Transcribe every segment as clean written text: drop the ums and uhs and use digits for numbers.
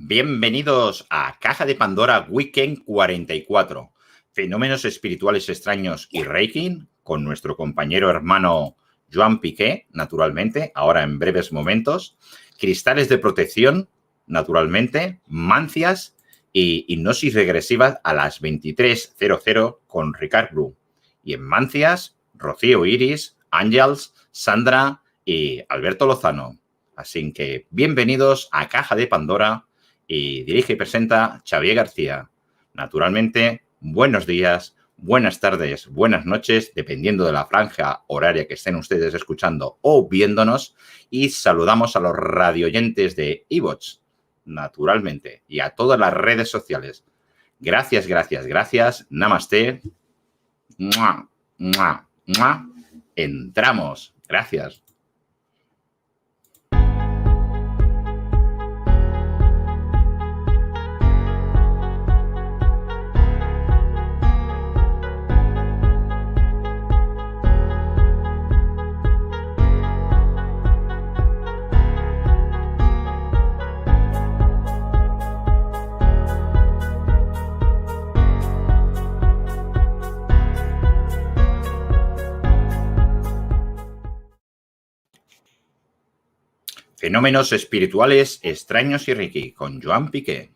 Bienvenidos a Caja de Pandora Weekend 44. Fenómenos espirituales extraños y Reiki con nuestro compañero hermano Joan Piqué, naturalmente, ahora en breves momentos. Cristales de protección, naturalmente. Mancias y hipnosis regresiva a las 23:00 con Ricard Bru. Y en Mancias, Rocío Iris, Ángels, Sandra y Alberto Lozano. Así que bienvenidos a Caja de Pandora. Y dirige y presenta Xavier García. Naturalmente, buenos días, buenas tardes, buenas noches, dependiendo de la franja horaria que estén ustedes escuchando o viéndonos. Y saludamos a los radioyentes de iVoox, naturalmente, y a todas las redes sociales. Gracias, gracias, gracias. Namaste. ¡Mua! ¡Mua! ¡Mua! Entramos. Gracias. Fenómenos espirituales extraños y Reiki con Joan Piqué.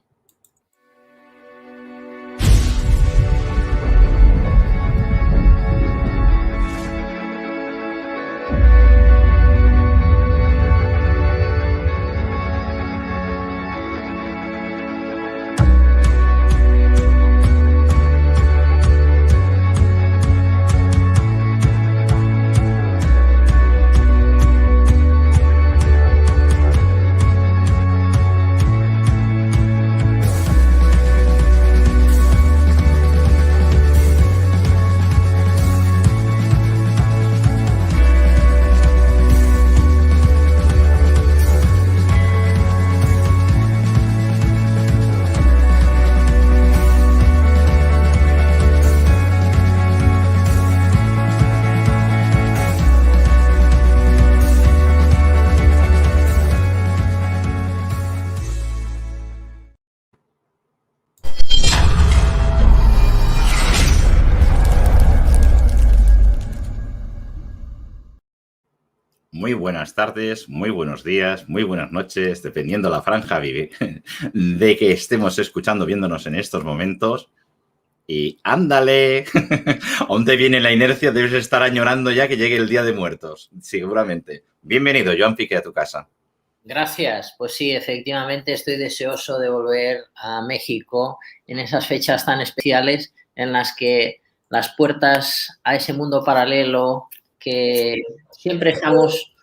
Muy buenas tardes, muy buenos días, muy buenas noches, dependiendo la franja de que estemos escuchando, viéndonos en estos momentos. Y ándale, ¿dónde viene la inercia? Debes estar añorando ya que llegue el Día de Muertos, seguramente. Bienvenido, Joan Piqué, a tu casa. Gracias. Pues sí, efectivamente estoy deseoso de volver a México en esas fechas tan especiales en las que las puertas a ese mundo paralelo que siempre estamos,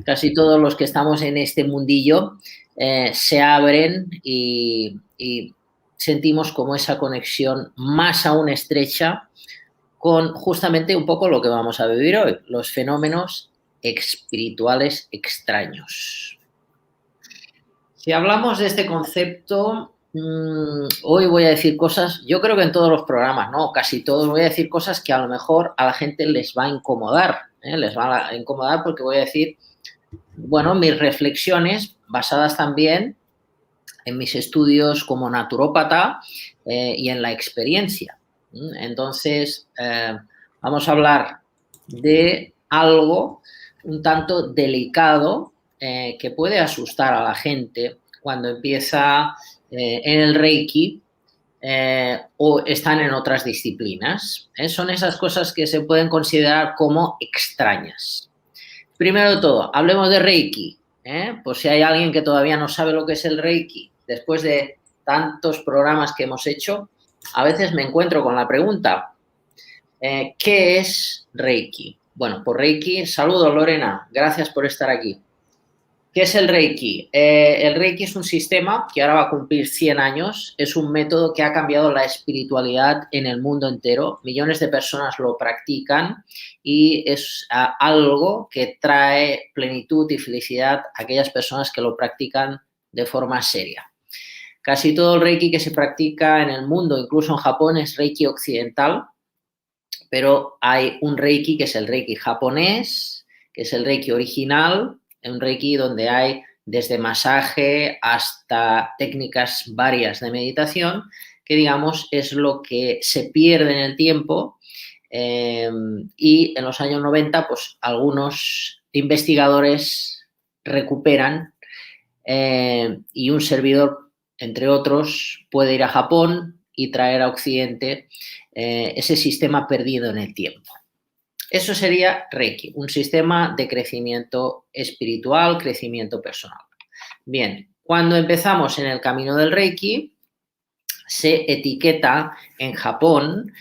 casi todos los que estamos en este mundillo, se abren y sentimos como esa conexión más aún estrecha con justamente un poco lo que vamos a vivir hoy, los fenómenos espirituales extraños. Si hablamos de este concepto, hoy voy a decir cosas, yo creo que en todos los programas, ¿no? Casi todos voy a decir cosas que a lo mejor a la gente les va a incomodar, les va a incomodar porque voy a decir, bueno, mis reflexiones basadas también en mis estudios como naturópata y en la experiencia. Entonces, vamos a hablar de algo un tanto delicado que puede asustar a la gente cuando empieza en el Reiki o están en otras disciplinas. Son esas cosas que se pueden considerar como extrañas. Primero de todo, hablemos de Reiki. Por si hay alguien que todavía no sabe lo que es el Reiki, después de tantos programas que hemos hecho, a veces me encuentro con la pregunta, ¿qué es Reiki? Bueno, por Reiki, saludos Lorena, gracias por estar aquí. ¿Qué es el Reiki? El Reiki es un sistema que ahora va a cumplir 100 años, es un método que ha cambiado la espiritualidad en el mundo entero, millones de personas lo practican y es algo que trae plenitud y felicidad a aquellas personas que lo practican de forma seria. Casi todo el Reiki que se practica en el mundo, incluso en Japón, es Reiki occidental, pero hay un Reiki que es el Reiki japonés, que es el Reiki original, un Reiki donde hay desde masaje hasta técnicas varias de meditación, que digamos es lo que se pierde en el tiempo y en los años 90 pues algunos investigadores recuperan y un servidor, entre otros, puede ir a Japón y traer a Occidente ese sistema perdido en el tiempo. Eso sería Reiki, un sistema de crecimiento espiritual, crecimiento personal. Bien, cuando empezamos en el camino del Reiki, se etiqueta en Japón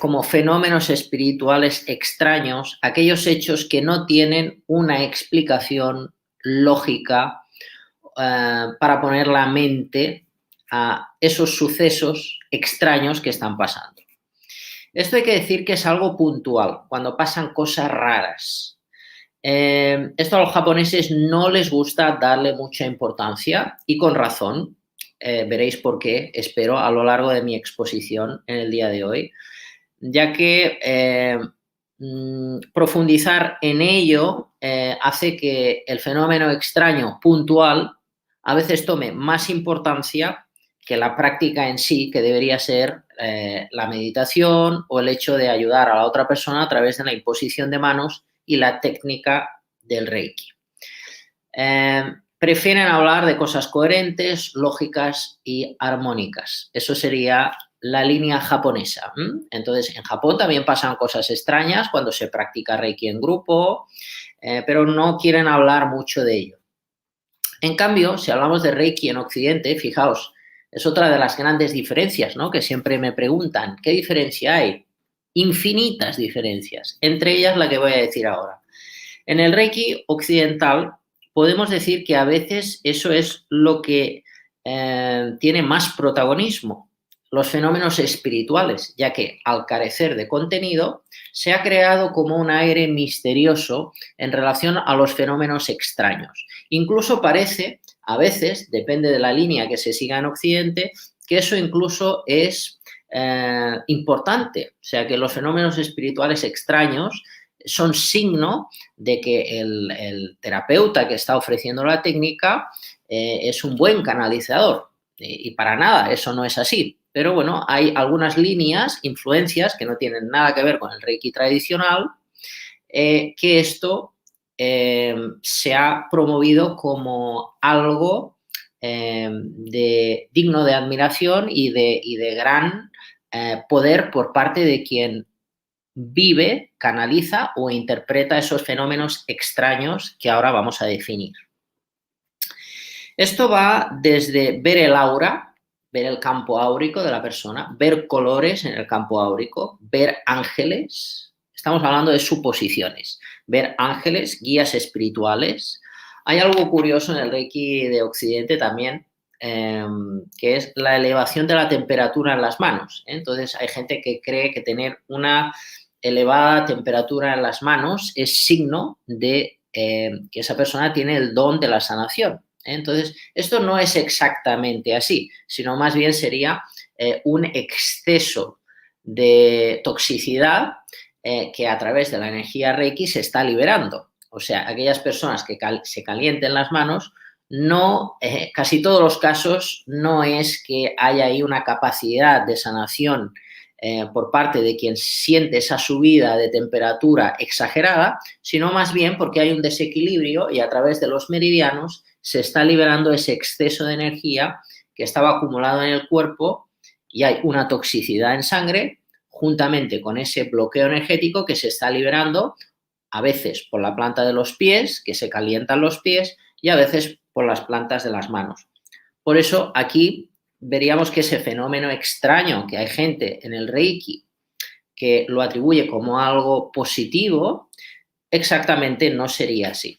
como fenómenos espirituales extraños aquellos hechos que no tienen una explicación lógica para poner la mente a esos sucesos extraños que están pasando. Esto hay que decir que es algo puntual, cuando pasan cosas raras. Esto a los japoneses no les gusta darle mucha importancia y con razón. Veréis por qué, espero, a lo largo de mi exposición en el día de hoy, ya que profundizar en ello hace que el fenómeno extraño puntual a veces tome más importancia que la práctica en sí, que debería ser la meditación o el hecho de ayudar a la otra persona a través de la imposición de manos y la técnica del Reiki. Prefieren hablar de cosas coherentes, lógicas y armónicas. Eso sería la línea japonesa. Entonces, en Japón también pasan cosas extrañas cuando se practica Reiki en grupo, pero no quieren hablar mucho de ello. En cambio, si hablamos de Reiki en Occidente, fijaos, es otra de las grandes diferencias, ¿no? Que siempre me preguntan, ¿qué diferencia hay? Infinitas diferencias, entre ellas la que voy a decir ahora. En el Reiki occidental podemos decir que a veces eso es lo que tiene más protagonismo, los fenómenos espirituales, ya que al carecer de contenido se ha creado como un aire misterioso en relación a los fenómenos extraños. Incluso parece, a veces, depende de la línea que se siga en Occidente, que eso incluso es importante, o sea, que los fenómenos espirituales extraños son signo de que el terapeuta que está ofreciendo la técnica es un buen canalizador. Y para nada, eso no es así. Pero bueno, hay algunas líneas, influencias que no tienen nada que ver con el Reiki tradicional, que esto se ha promovido como algo digno de admiración y de gran poder por parte de quien vive, canaliza o interpreta esos fenómenos extraños que ahora vamos a definir. Esto va desde ver el aura, ver el campo áurico de la persona, ver colores en el campo áurico, ver ángeles, estamos hablando de suposiciones, ver ángeles, guías espirituales. Hay algo curioso en el Reiki de Occidente también, que es la elevación de la temperatura en las manos. Entonces hay gente que cree que tener una elevada temperatura en las manos es signo de que esa persona tiene el don de la sanación. Entonces, esto no es exactamente así, sino más bien sería un exceso de toxicidad que a través de la energía Reiki se está liberando. O sea, aquellas personas que se calienten las manos, no, casi todos los casos no es que haya ahí una capacidad de sanación por parte de quien siente esa subida de temperatura exagerada, sino más bien porque hay un desequilibrio y a través de los meridianos se está liberando ese exceso de energía que estaba acumulado en el cuerpo y hay una toxicidad en sangre juntamente con ese bloqueo energético que se está liberando a veces por la planta de los pies, que se calientan los pies, y a veces por las plantas de las manos. Por eso aquí veríamos que ese fenómeno extraño que hay gente en el Reiki que lo atribuye como algo positivo, exactamente no sería así.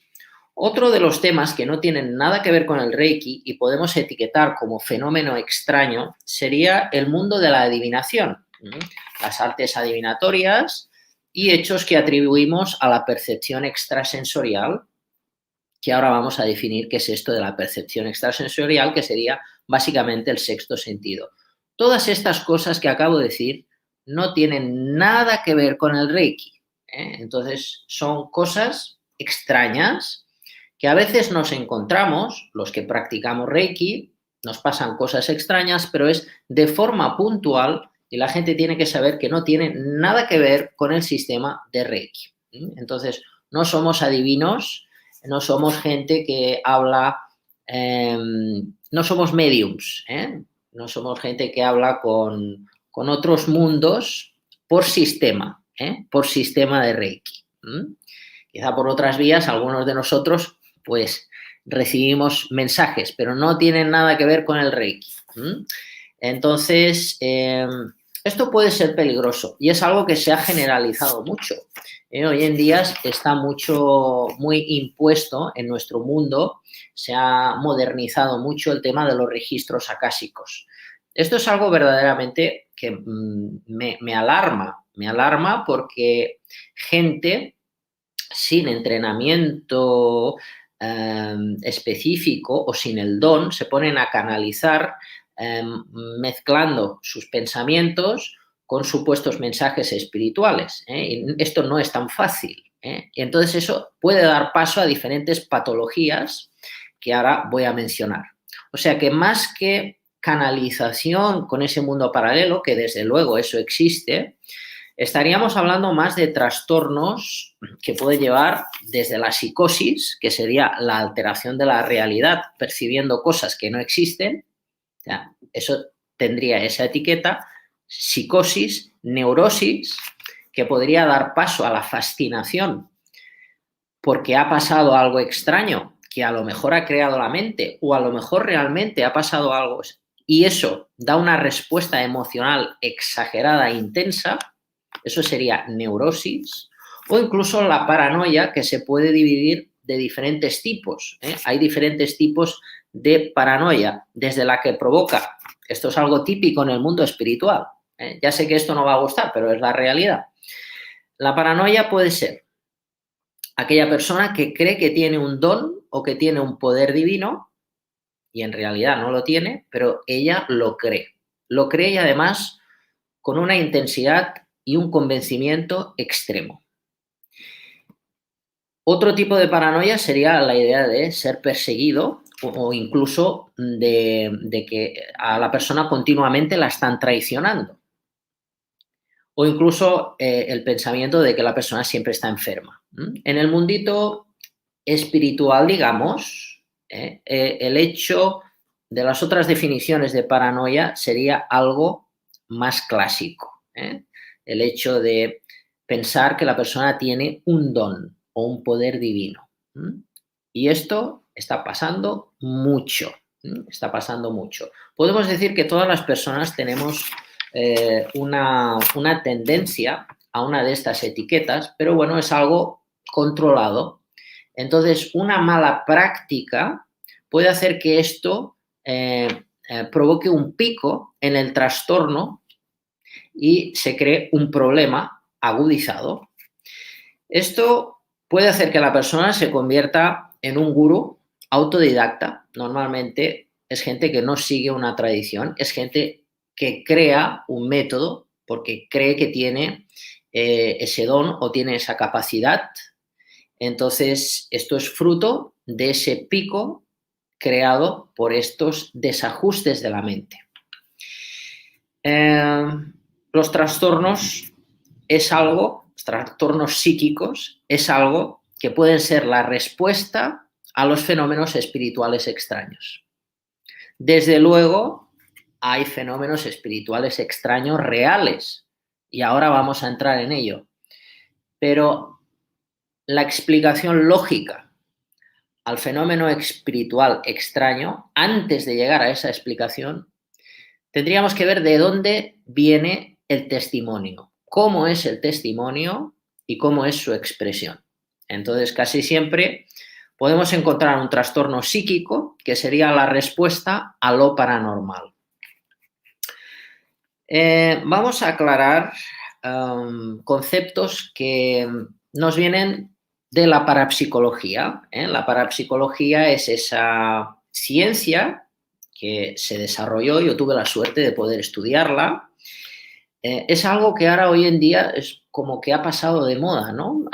Otro de los temas que no tienen nada que ver con el Reiki y podemos etiquetar como fenómeno extraño sería el mundo de la adivinación, las artes adivinatorias y hechos que atribuimos a la percepción extrasensorial, que ahora vamos a definir qué es esto de la percepción extrasensorial, que sería básicamente el sexto sentido. Todas estas cosas que acabo de decir no tienen nada que ver con el Reiki. Entonces, son cosas extrañas que a veces nos encontramos, los que practicamos Reiki, nos pasan cosas extrañas, pero es de forma puntual y la gente tiene que saber que no tiene nada que ver con el sistema de Reiki. Entonces, no somos adivinos, no somos gente que habla, no somos mediums, no somos gente que habla con otros mundos por sistema de Reiki. Quizá por otras vías, algunos de nosotros, pues, recibimos mensajes, pero no tienen nada que ver con el Reiki. Entonces, esto puede ser peligroso y es algo que se ha generalizado mucho. Hoy en día está muy impuesto en nuestro mundo, se ha modernizado mucho el tema de los registros acásicos. Esto es algo verdaderamente que me alarma porque gente sin entrenamiento específico o sin el don se ponen a canalizar mezclando sus pensamientos con supuestos mensajes espirituales. Y esto no es tan fácil. Y entonces eso puede dar paso a diferentes patologías que ahora voy a mencionar. O sea que más que canalización con ese mundo paralelo, que desde luego eso existe, estaríamos hablando más de trastornos que puede llevar desde la psicosis, que sería la alteración de la realidad percibiendo cosas que no existen. O sea, eso tendría esa etiqueta, psicosis, neurosis, que podría dar paso a la fascinación porque ha pasado algo extraño que a lo mejor ha creado la mente o a lo mejor realmente ha pasado algo y eso da una respuesta emocional exagerada e intensa. Eso sería neurosis o incluso la paranoia, que se puede dividir de diferentes tipos. Hay diferentes tipos de paranoia, desde la que provoca, esto es algo típico en el mundo espiritual, ya sé que esto no va a gustar, pero es la realidad. La paranoia puede ser aquella persona que cree que tiene un don o que tiene un poder divino y en realidad no lo tiene, pero ella lo cree. Lo cree y además con una intensidad y un convencimiento extremo. Otro tipo de paranoia sería la idea de ser perseguido o incluso de que a la persona continuamente la están traicionando. O incluso el pensamiento de que la persona siempre está enferma. En el mundito espiritual, digamos, el hecho de las otras definiciones de paranoia sería algo más clásico. El hecho de pensar que la persona tiene un don o un poder divino. Y esto está pasando mucho. Está pasando mucho. Podemos decir que todas las personas tenemos una tendencia a una de estas etiquetas, pero bueno, es algo controlado. Entonces, una mala práctica puede hacer que esto provoque un pico en el trastorno y se cree un problema agudizado. Esto puede hacer que la persona se convierta en un gurú autodidacta. Normalmente es gente que no sigue una tradición, es gente que crea un método porque cree que tiene ese don o tiene esa capacidad. Entonces, esto es fruto de ese pico creado por estos desajustes de la mente. Los trastornos trastornos psíquicos es algo que pueden ser la respuesta a los fenómenos espirituales extraños. Desde luego, hay fenómenos espirituales extraños reales y ahora vamos a entrar en ello. Pero la explicación lógica al fenómeno espiritual extraño, antes de llegar a esa explicación, tendríamos que ver de dónde viene el testimonio, cómo es el testimonio y cómo es su expresión. Entonces, casi siempre podemos encontrar un trastorno psíquico que sería la respuesta a lo paranormal. Vamos a aclarar conceptos que nos vienen de la parapsicología. La parapsicología es esa ciencia que se desarrolló, yo tuve la suerte de poder estudiarla. Es algo que ahora hoy en día es como que ha pasado de moda, ¿no?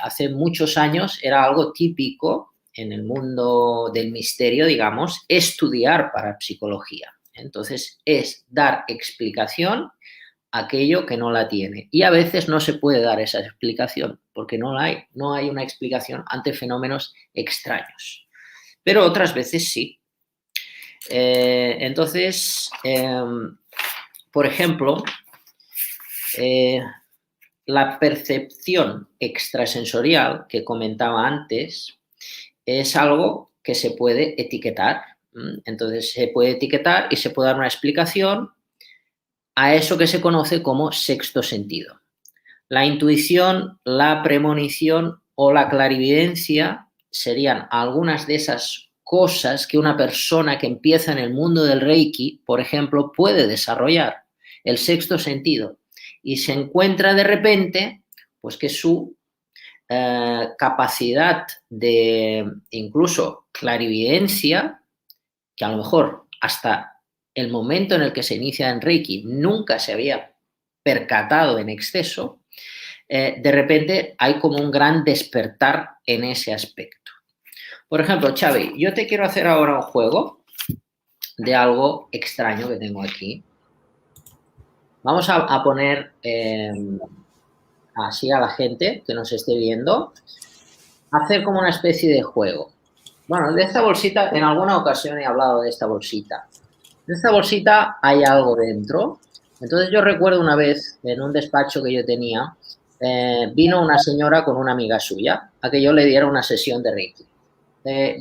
Hace muchos años era algo típico en el mundo del misterio, digamos, estudiar parapsicología. Entonces, es dar explicación a aquello que no la tiene. Y a veces no se puede dar esa explicación porque no la hay. No hay una explicación ante fenómenos extraños. Pero otras veces sí. Entonces, por ejemplo, la percepción extrasensorial que comentaba antes es algo que se puede etiquetar. Entonces, se puede etiquetar y se puede dar una explicación a eso que se conoce como sexto sentido. La intuición, la premonición o la clarividencia serían algunas de esas cosas que una persona que empieza en el mundo del Reiki, por ejemplo, puede desarrollar. El sexto sentido. Y se encuentra de repente, pues que su capacidad de incluso clarividencia, que a lo mejor hasta el momento en el que se inicia en Reiki nunca se había percatado en exceso, de repente hay como un gran despertar en ese aspecto. Por ejemplo, Xavi, yo te quiero hacer ahora un juego de algo extraño que tengo aquí. Vamos a poner así a la gente que nos esté viendo, hacer como una especie de juego. Bueno, de esta bolsita, en alguna ocasión he hablado de esta bolsita. De esta bolsita hay algo dentro. Entonces yo recuerdo una vez en un despacho que yo tenía, vino una señora con una amiga suya a que yo le diera una sesión de Reiki.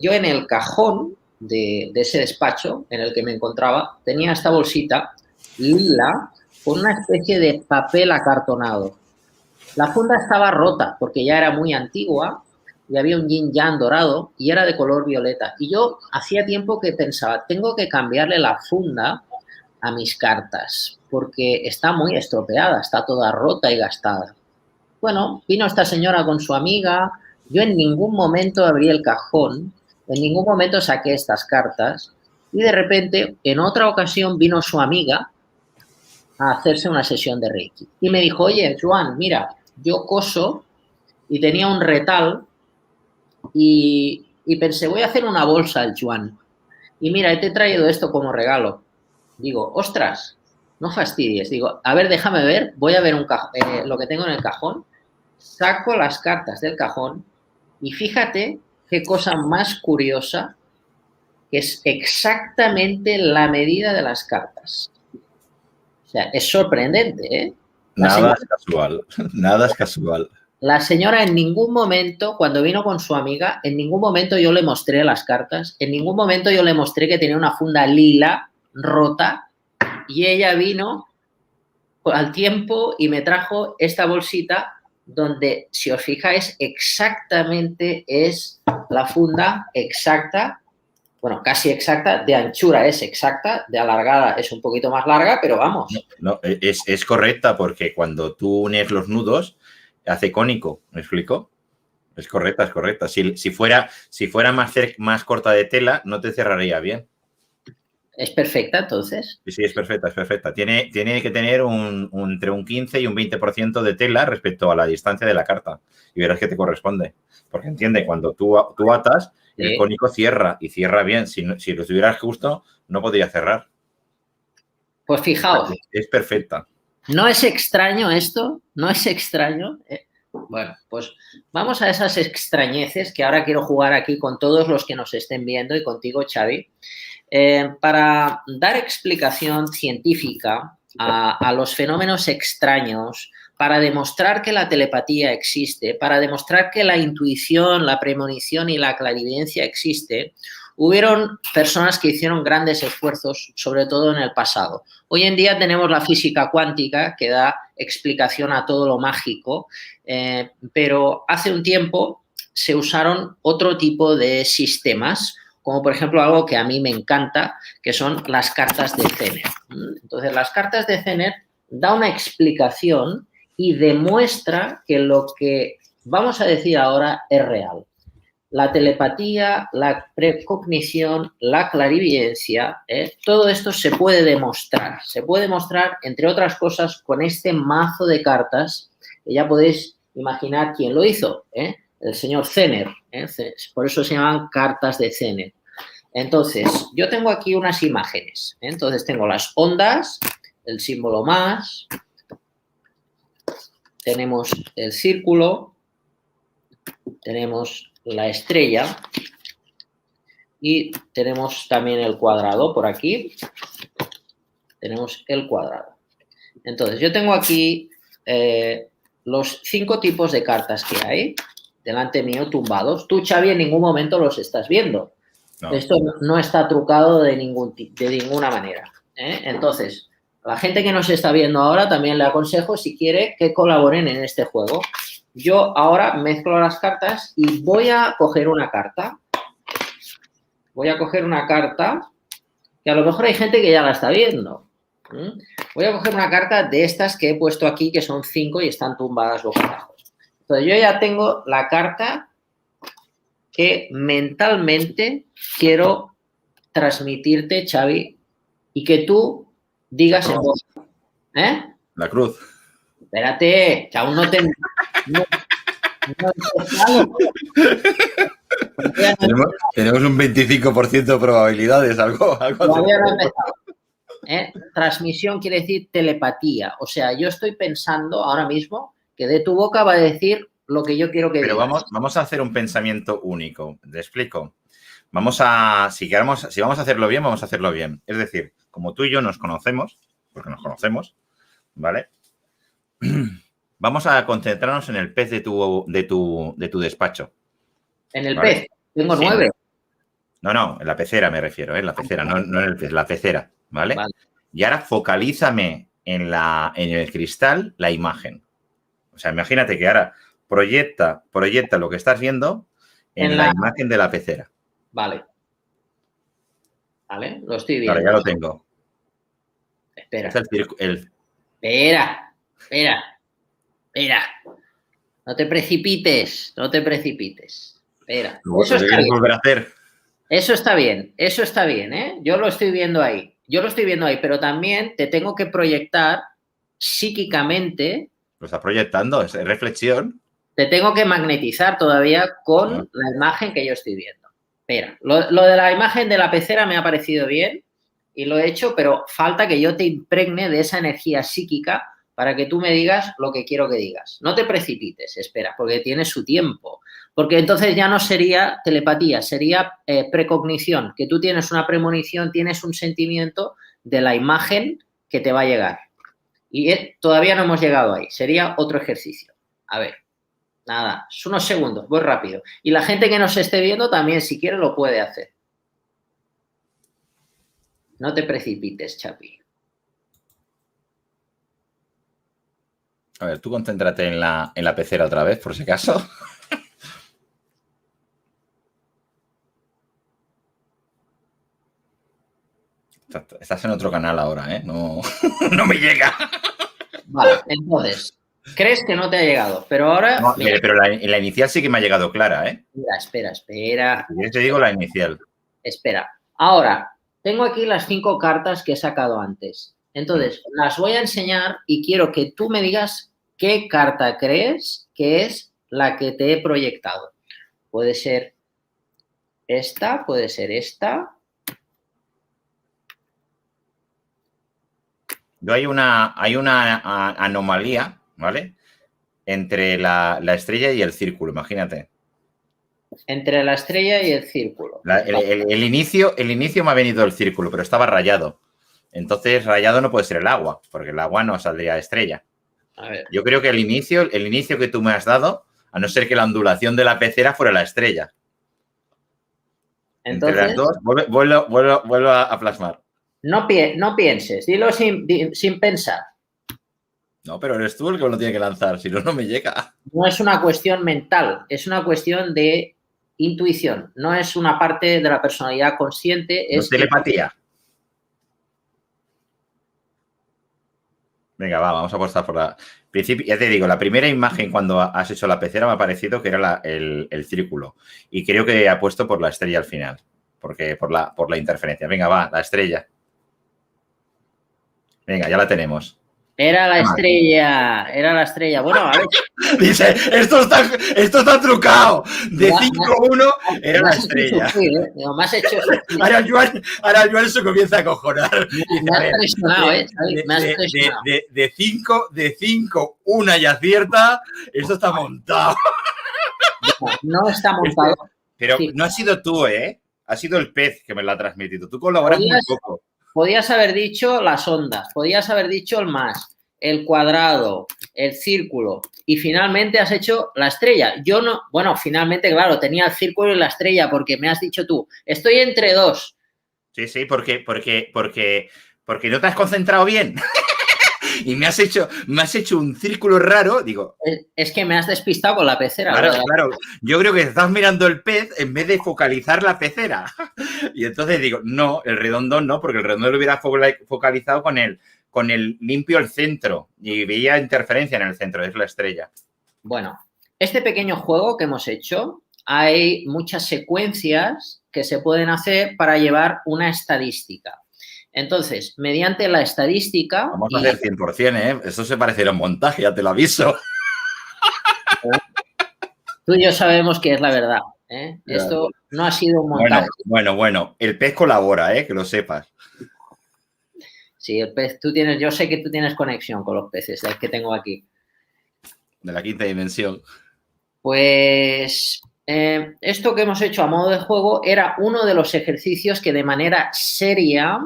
Yo en el cajón de ese despacho en el que me encontraba tenía esta bolsita lila con una especie de papel acartonado. La funda estaba rota porque ya era muy antigua y había un yin yang dorado y era de color violeta. Y yo hacía tiempo que pensaba, tengo que cambiarle la funda a mis cartas porque está muy estropeada, está toda rota y gastada. Bueno, vino esta señora con su amiga, yo en ningún momento abrí el cajón, en ningún momento saqué estas cartas y de repente en otra ocasión vino su amiga a hacerse una sesión de Reiki. Y me dijo, oye, Joan, mira, yo coso y tenía un retal y pensé, voy a hacer una bolsa al Joan. Y mira, te he traído esto como regalo. Digo, ostras, no fastidies. Digo, a ver, déjame ver, voy a ver lo que tengo en el cajón. Saco las cartas del cajón y fíjate qué cosa más curiosa, que es exactamente la medida de las cartas. O sea, es sorprendente, ¿eh? Nada es casual, nada es casual. La señora en ningún momento, cuando vino con su amiga, en ningún momento yo le mostré las cartas, en ningún momento yo le mostré que tenía una funda lila rota y ella vino al tiempo y me trajo esta bolsita donde, si os fijáis, exactamente es la funda exacta. Bueno, casi exacta, de anchura es exacta, de alargada es un poquito más larga, pero vamos. No, es correcta porque cuando tú unes los nudos, hace cónico, ¿me explico? Es correcta, es correcta. Si fuera más corta de tela, no te cerraría bien. ¿Es perfecta, entonces? Sí, es perfecta, es perfecta. Tiene que tener entre un 15 y un 20% de tela respecto a la distancia de la carta. Y verás que te corresponde. Porque entiende, cuando tú atas, sí, el cónico cierra y cierra bien. Si lo tuvieras justo, no podría cerrar. Pues fijaos. Es perfecta. ¿No es extraño esto? ¿No es extraño? Bueno, pues vamos a esas extrañeces que ahora quiero jugar aquí con todos los que nos estén viendo y contigo, Xavi. Para dar explicación científica a los fenómenos extraños, para demostrar que la telepatía existe, para demostrar que la intuición, la premonición y la clarividencia existe, hubieron personas que hicieron grandes esfuerzos, sobre todo en el pasado. Hoy en día tenemos la física cuántica que da explicación a todo lo mágico, pero hace un tiempo se usaron otro tipo de sistemas, como por ejemplo algo que a mí me encanta, que son las cartas de Zener. Entonces, las cartas de Zener da una explicación y demuestra que lo que vamos a decir ahora es real. La telepatía, la precognición, la clarividencia, todo esto se puede demostrar. Se puede demostrar, entre otras cosas, con este mazo de cartas, que ya podéis imaginar quién lo hizo, el señor Zener, por eso se llaman cartas de Zener. Entonces, yo tengo aquí unas imágenes. Entonces, tengo las ondas, el símbolo más, tenemos el círculo, tenemos la estrella y tenemos también el cuadrado por aquí. Tenemos el cuadrado. Entonces, yo tengo aquí los 5 tipos de cartas que hay delante mío tumbados. Tú, Xavi, en ningún momento los estás viendo. No. Esto no está trucado de ninguna manera. Entonces, a la gente que nos está viendo ahora también le aconsejo, si quiere, que colaboren en este juego. Yo ahora mezclo las cartas y voy a coger una carta. Voy a coger una carta que a lo mejor hay gente que ya la está viendo. Voy a coger una carta de estas que he puesto aquí, que son 5 y están tumbadas boca abajo. Entonces, yo ya tengo la carta que mentalmente quiero transmitirte, Xavi, y que tú digas en voz. La cruz. Espérate, que aún no te... Tenemos un 25% de probabilidades, algo todavía no he empezado. Transmisión quiere decir telepatía. O sea, yo estoy pensando ahora mismo que de tu boca va a decir lo que yo quiero que digas. Pero vamos a hacer un pensamiento único. Te explico. Si vamos a hacerlo bien, vamos a hacerlo bien. Es decir, como tú y yo nos conocemos, porque nos conocemos, ¿vale? Vamos a concentrarnos en el pez de tu despacho. ¿En el pez? Tengo 9. No, en la pecera me refiero, la pecera, no en el pez, la pecera, ¿vale? Y ahora focalízame en el cristal la imagen. O sea, imagínate que ahora proyecta lo que estás viendo en la imagen de la pecera. Vale, lo estoy viendo. Ahora ya lo tengo. Espera. Espera. No te precipites. Espera. Eso está bien. Volver a hacer. Eso está bien, ¿eh? Yo lo estoy viendo ahí, pero también te tengo que proyectar psíquicamente. Lo está proyectando, es reflexión. Te tengo que magnetizar todavía con la imagen que yo estoy viendo. Espera, lo de la imagen de la pecera me ha parecido bien y lo he hecho, pero falta que yo te impregne de esa energía psíquica para que tú me digas lo que quiero que digas. No te precipites, espera, porque tiene su tiempo. Porque entonces ya no sería telepatía, sería precognición, que tú tienes una premonición, tienes un sentimiento de la imagen que te va a llegar. Y todavía no hemos llegado ahí, sería otro ejercicio. A ver, nada, es unos segundos, voy rápido. Y la gente que nos esté viendo también, si quiere, lo puede hacer. No te precipites, Chapi. A ver, tú concéntrate en la pecera otra vez, por si acaso. Estás en otro canal ahora, ¿eh? No me llega. Vale, entonces, crees que no te ha llegado, pero ahora... No, pero la inicial sí que me ha llegado clara, ¿eh? Mira, espera. Yo te digo la inicial. Espera. Ahora, tengo aquí las 5 cartas que he sacado antes. Entonces, las voy a enseñar y quiero que tú me digas qué carta crees que es la que te he proyectado. Puede ser esta, puede ser esta. Hay una anomalía, ¿vale? Entre la estrella y el círculo, imagínate. Entre la estrella y el círculo. El inicio me ha venido el círculo, pero estaba rayado. Entonces, rayado no puede ser el agua, porque el agua no saldría estrella. A ver. Yo creo que el inicio que tú me has dado, a no ser que la ondulación de la pecera fuera la estrella. Entonces, entre las dos, vuelvo a plasmar. No pienses, dilo sin pensar. No, pero eres tú el que lo tiene que lanzar, si no, no me llega. No es una cuestión mental, es una cuestión de intuición. No es una parte de la personalidad consciente. Es telepatía. Venga, vamos a apostar por la... Principio, ya te digo, la primera imagen cuando has hecho la pecera me ha parecido que era el círculo. Y creo que ha puesto por la estrella al final. Porque por la interferencia. Venga, va, la estrella. Venga, ya la tenemos. Era la estrella, era la estrella. Bueno, a ver. Dice, esto está trucado. De 5-1 era Me la has hecho estrella. sufrir, ¿eh? Digo, me has hecho sufrir. Ahora Joan se comienza a cojonar. Dice, Me a has ver, presionado, ¿eh? Xavi? Me has presionado. de 5, una ya acierta. Esto está montado. Bueno, no está montado. Pero Sí, no has sido tú, ¿eh? Ha sido el pez que me lo ha transmitido. Tú colaboras muy poco. podías haber dicho las ondas, podías haber dicho el más, el cuadrado, el círculo y finalmente has hecho la estrella. Yo no, bueno, finalmente, claro, tenía el círculo y la estrella porque me has dicho tú, estoy entre dos. Sí, porque no te has concentrado bien. Y me has hecho un círculo raro, digo. Es que me has despistado con la pecera. Claro. Yo creo que estás mirando el pez en vez de focalizar la pecera. Y entonces digo, no, el redondo no, porque el redondo lo hubiera focalizado con el limpio el centro y veía interferencia en el centro, es la estrella. Bueno, este pequeño juego que hemos hecho, hay muchas secuencias que se pueden hacer para llevar una estadística. Entonces, mediante la estadística... Vamos a hacer 100%, ¿eh? Esto se parecerá a un montaje, ya te lo aviso. Tú y yo sabemos que es la verdad, ¿eh? Esto no ha sido un montaje. Bueno. El pez colabora, ¿eh? Que lo sepas. Sí, el pez, yo sé que tú tienes conexión con los peces, el que tengo aquí. De la quinta dimensión. Pues esto que hemos hecho a modo de juego era uno de los ejercicios que de manera seria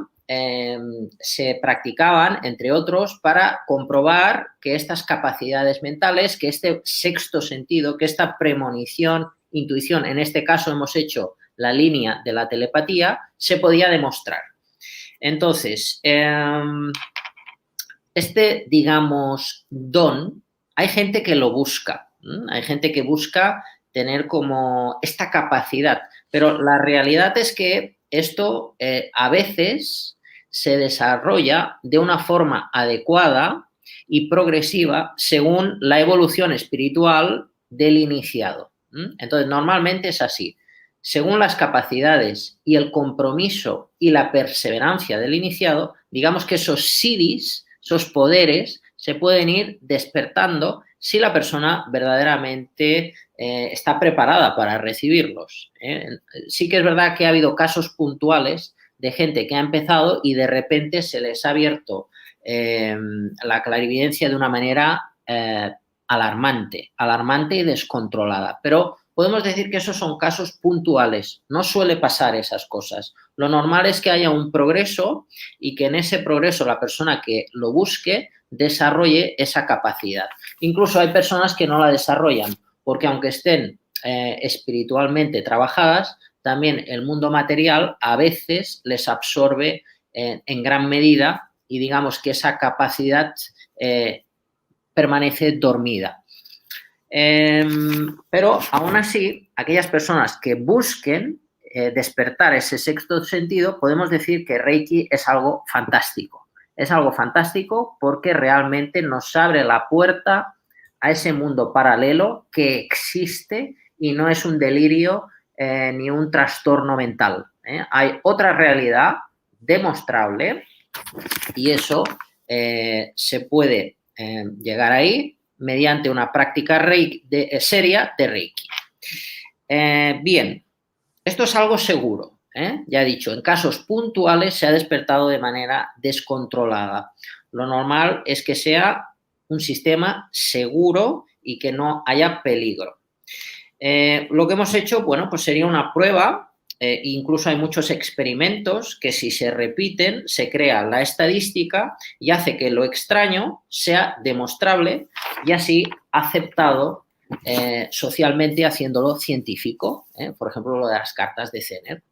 se practicaban, entre otros, para comprobar que estas capacidades mentales, que este sexto sentido, que esta premonición, intuición, en este caso hemos hecho la línea de la telepatía, se podía demostrar. Entonces, digamos, don, hay gente que lo busca, hay gente que busca tener como esta capacidad, pero la realidad es que esto a veces se desarrolla de una forma adecuada y progresiva según la evolución espiritual del iniciado. Entonces, normalmente es así. Según las capacidades y el compromiso y la perseverancia del iniciado, digamos que esos siddhis, esos poderes, se pueden ir despertando si la persona verdaderamente está preparada para recibirlos. Sí que es verdad que ha habido casos puntuales de gente que ha empezado y de repente se les ha abierto la clarividencia de una manera alarmante y descontrolada. Pero podemos decir que esos son casos puntuales. No suele pasar esas cosas. Lo normal es que haya un progreso y que en ese progreso la persona que lo busque desarrolle esa capacidad. Incluso hay personas que no la desarrollan, porque aunque estén espiritualmente trabajadas, también el mundo material a veces les absorbe en gran medida y digamos que esa capacidad permanece dormida. Pero aún así, aquellas personas que busquen despertar ese sexto sentido, podemos decir que Reiki es algo fantástico. Es algo fantástico porque realmente nos abre la puerta a ese mundo paralelo que existe y no es un delirio ni un trastorno mental. Hay otra realidad demostrable y eso se puede llegar ahí mediante una práctica seria de Reiki. Bien, esto es algo seguro. Ya he dicho, en casos puntuales se ha despertado de manera descontrolada. Lo normal es que sea un sistema seguro y que no haya peligro. Lo que hemos hecho, bueno, pues sería una prueba. Incluso hay muchos experimentos que si se repiten se crea la estadística y hace que lo extraño sea demostrable y así aceptado socialmente haciéndolo científico. Por ejemplo, lo de las cartas de Zener.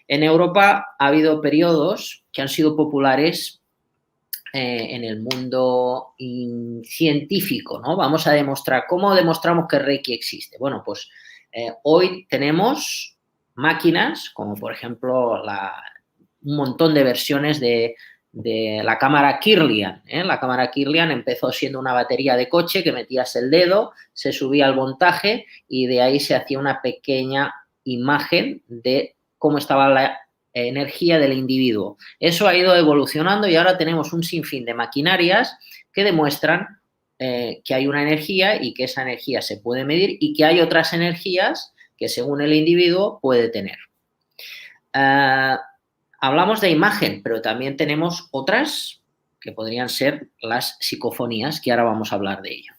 En Europa ha habido periodos que han sido populares en el mundo científico, ¿no? Vamos a demostrar, ¿cómo demostramos que Reiki existe? Bueno, pues hoy tenemos máquinas, como por ejemplo un montón de versiones de la cámara Kirlian. La cámara Kirlian empezó siendo una batería de coche que metías el dedo, se subía al voltaje y de ahí se hacía una pequeña imagen de cómo estaba la energía del individuo. Eso ha ido evolucionando y ahora tenemos un sinfín de maquinarias que demuestran que hay una energía y que esa energía se puede medir y que hay otras energías que según el individuo puede tener. Hablamos de imagen, pero también tenemos otras que podrían ser las psicofonías, que ahora vamos a hablar de ello.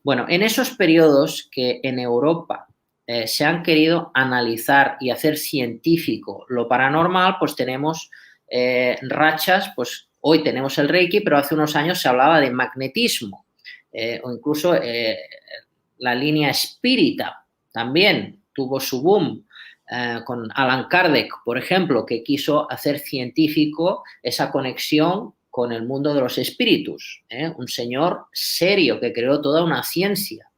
Bueno, en esos periodos que en Europa se han querido analizar y hacer científico lo paranormal, pues tenemos rachas, pues hoy tenemos el Reiki, pero hace unos años se hablaba de magnetismo, o incluso la línea espírita también tuvo su boom con Allan Kardec, por ejemplo, que quiso hacer científico esa conexión con el mundo de los espíritus, un señor serio que creó toda una ciencia.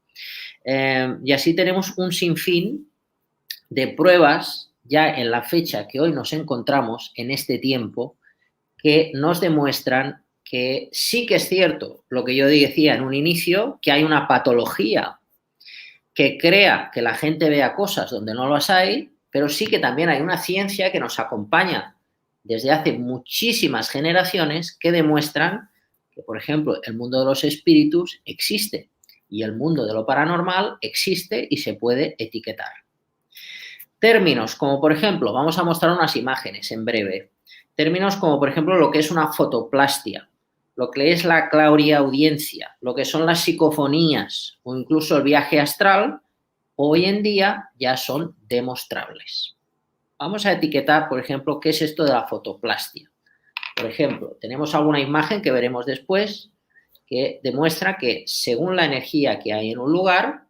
Y así tenemos un sinfín de pruebas ya en la fecha que hoy nos encontramos, en este tiempo, que nos demuestran que sí que es cierto lo que yo decía en un inicio, que hay una patología que crea que la gente vea cosas donde no las hay, pero sí que también hay una ciencia que nos acompaña desde hace muchísimas generaciones que demuestran que, por ejemplo, el mundo de los espíritus existe y el mundo de lo paranormal existe y se puede etiquetar. Términos como, por ejemplo, vamos a mostrar unas imágenes en breve. Términos como, por ejemplo, lo que es una fotoplastia, lo que es la clariaudiencia, lo que son las psicofonías o incluso el viaje astral, hoy en día ya son demostrables. Vamos a etiquetar, por ejemplo, qué es esto de la fotoplastia. Por ejemplo, tenemos alguna imagen que veremos después que demuestra que según la energía que hay en un lugar,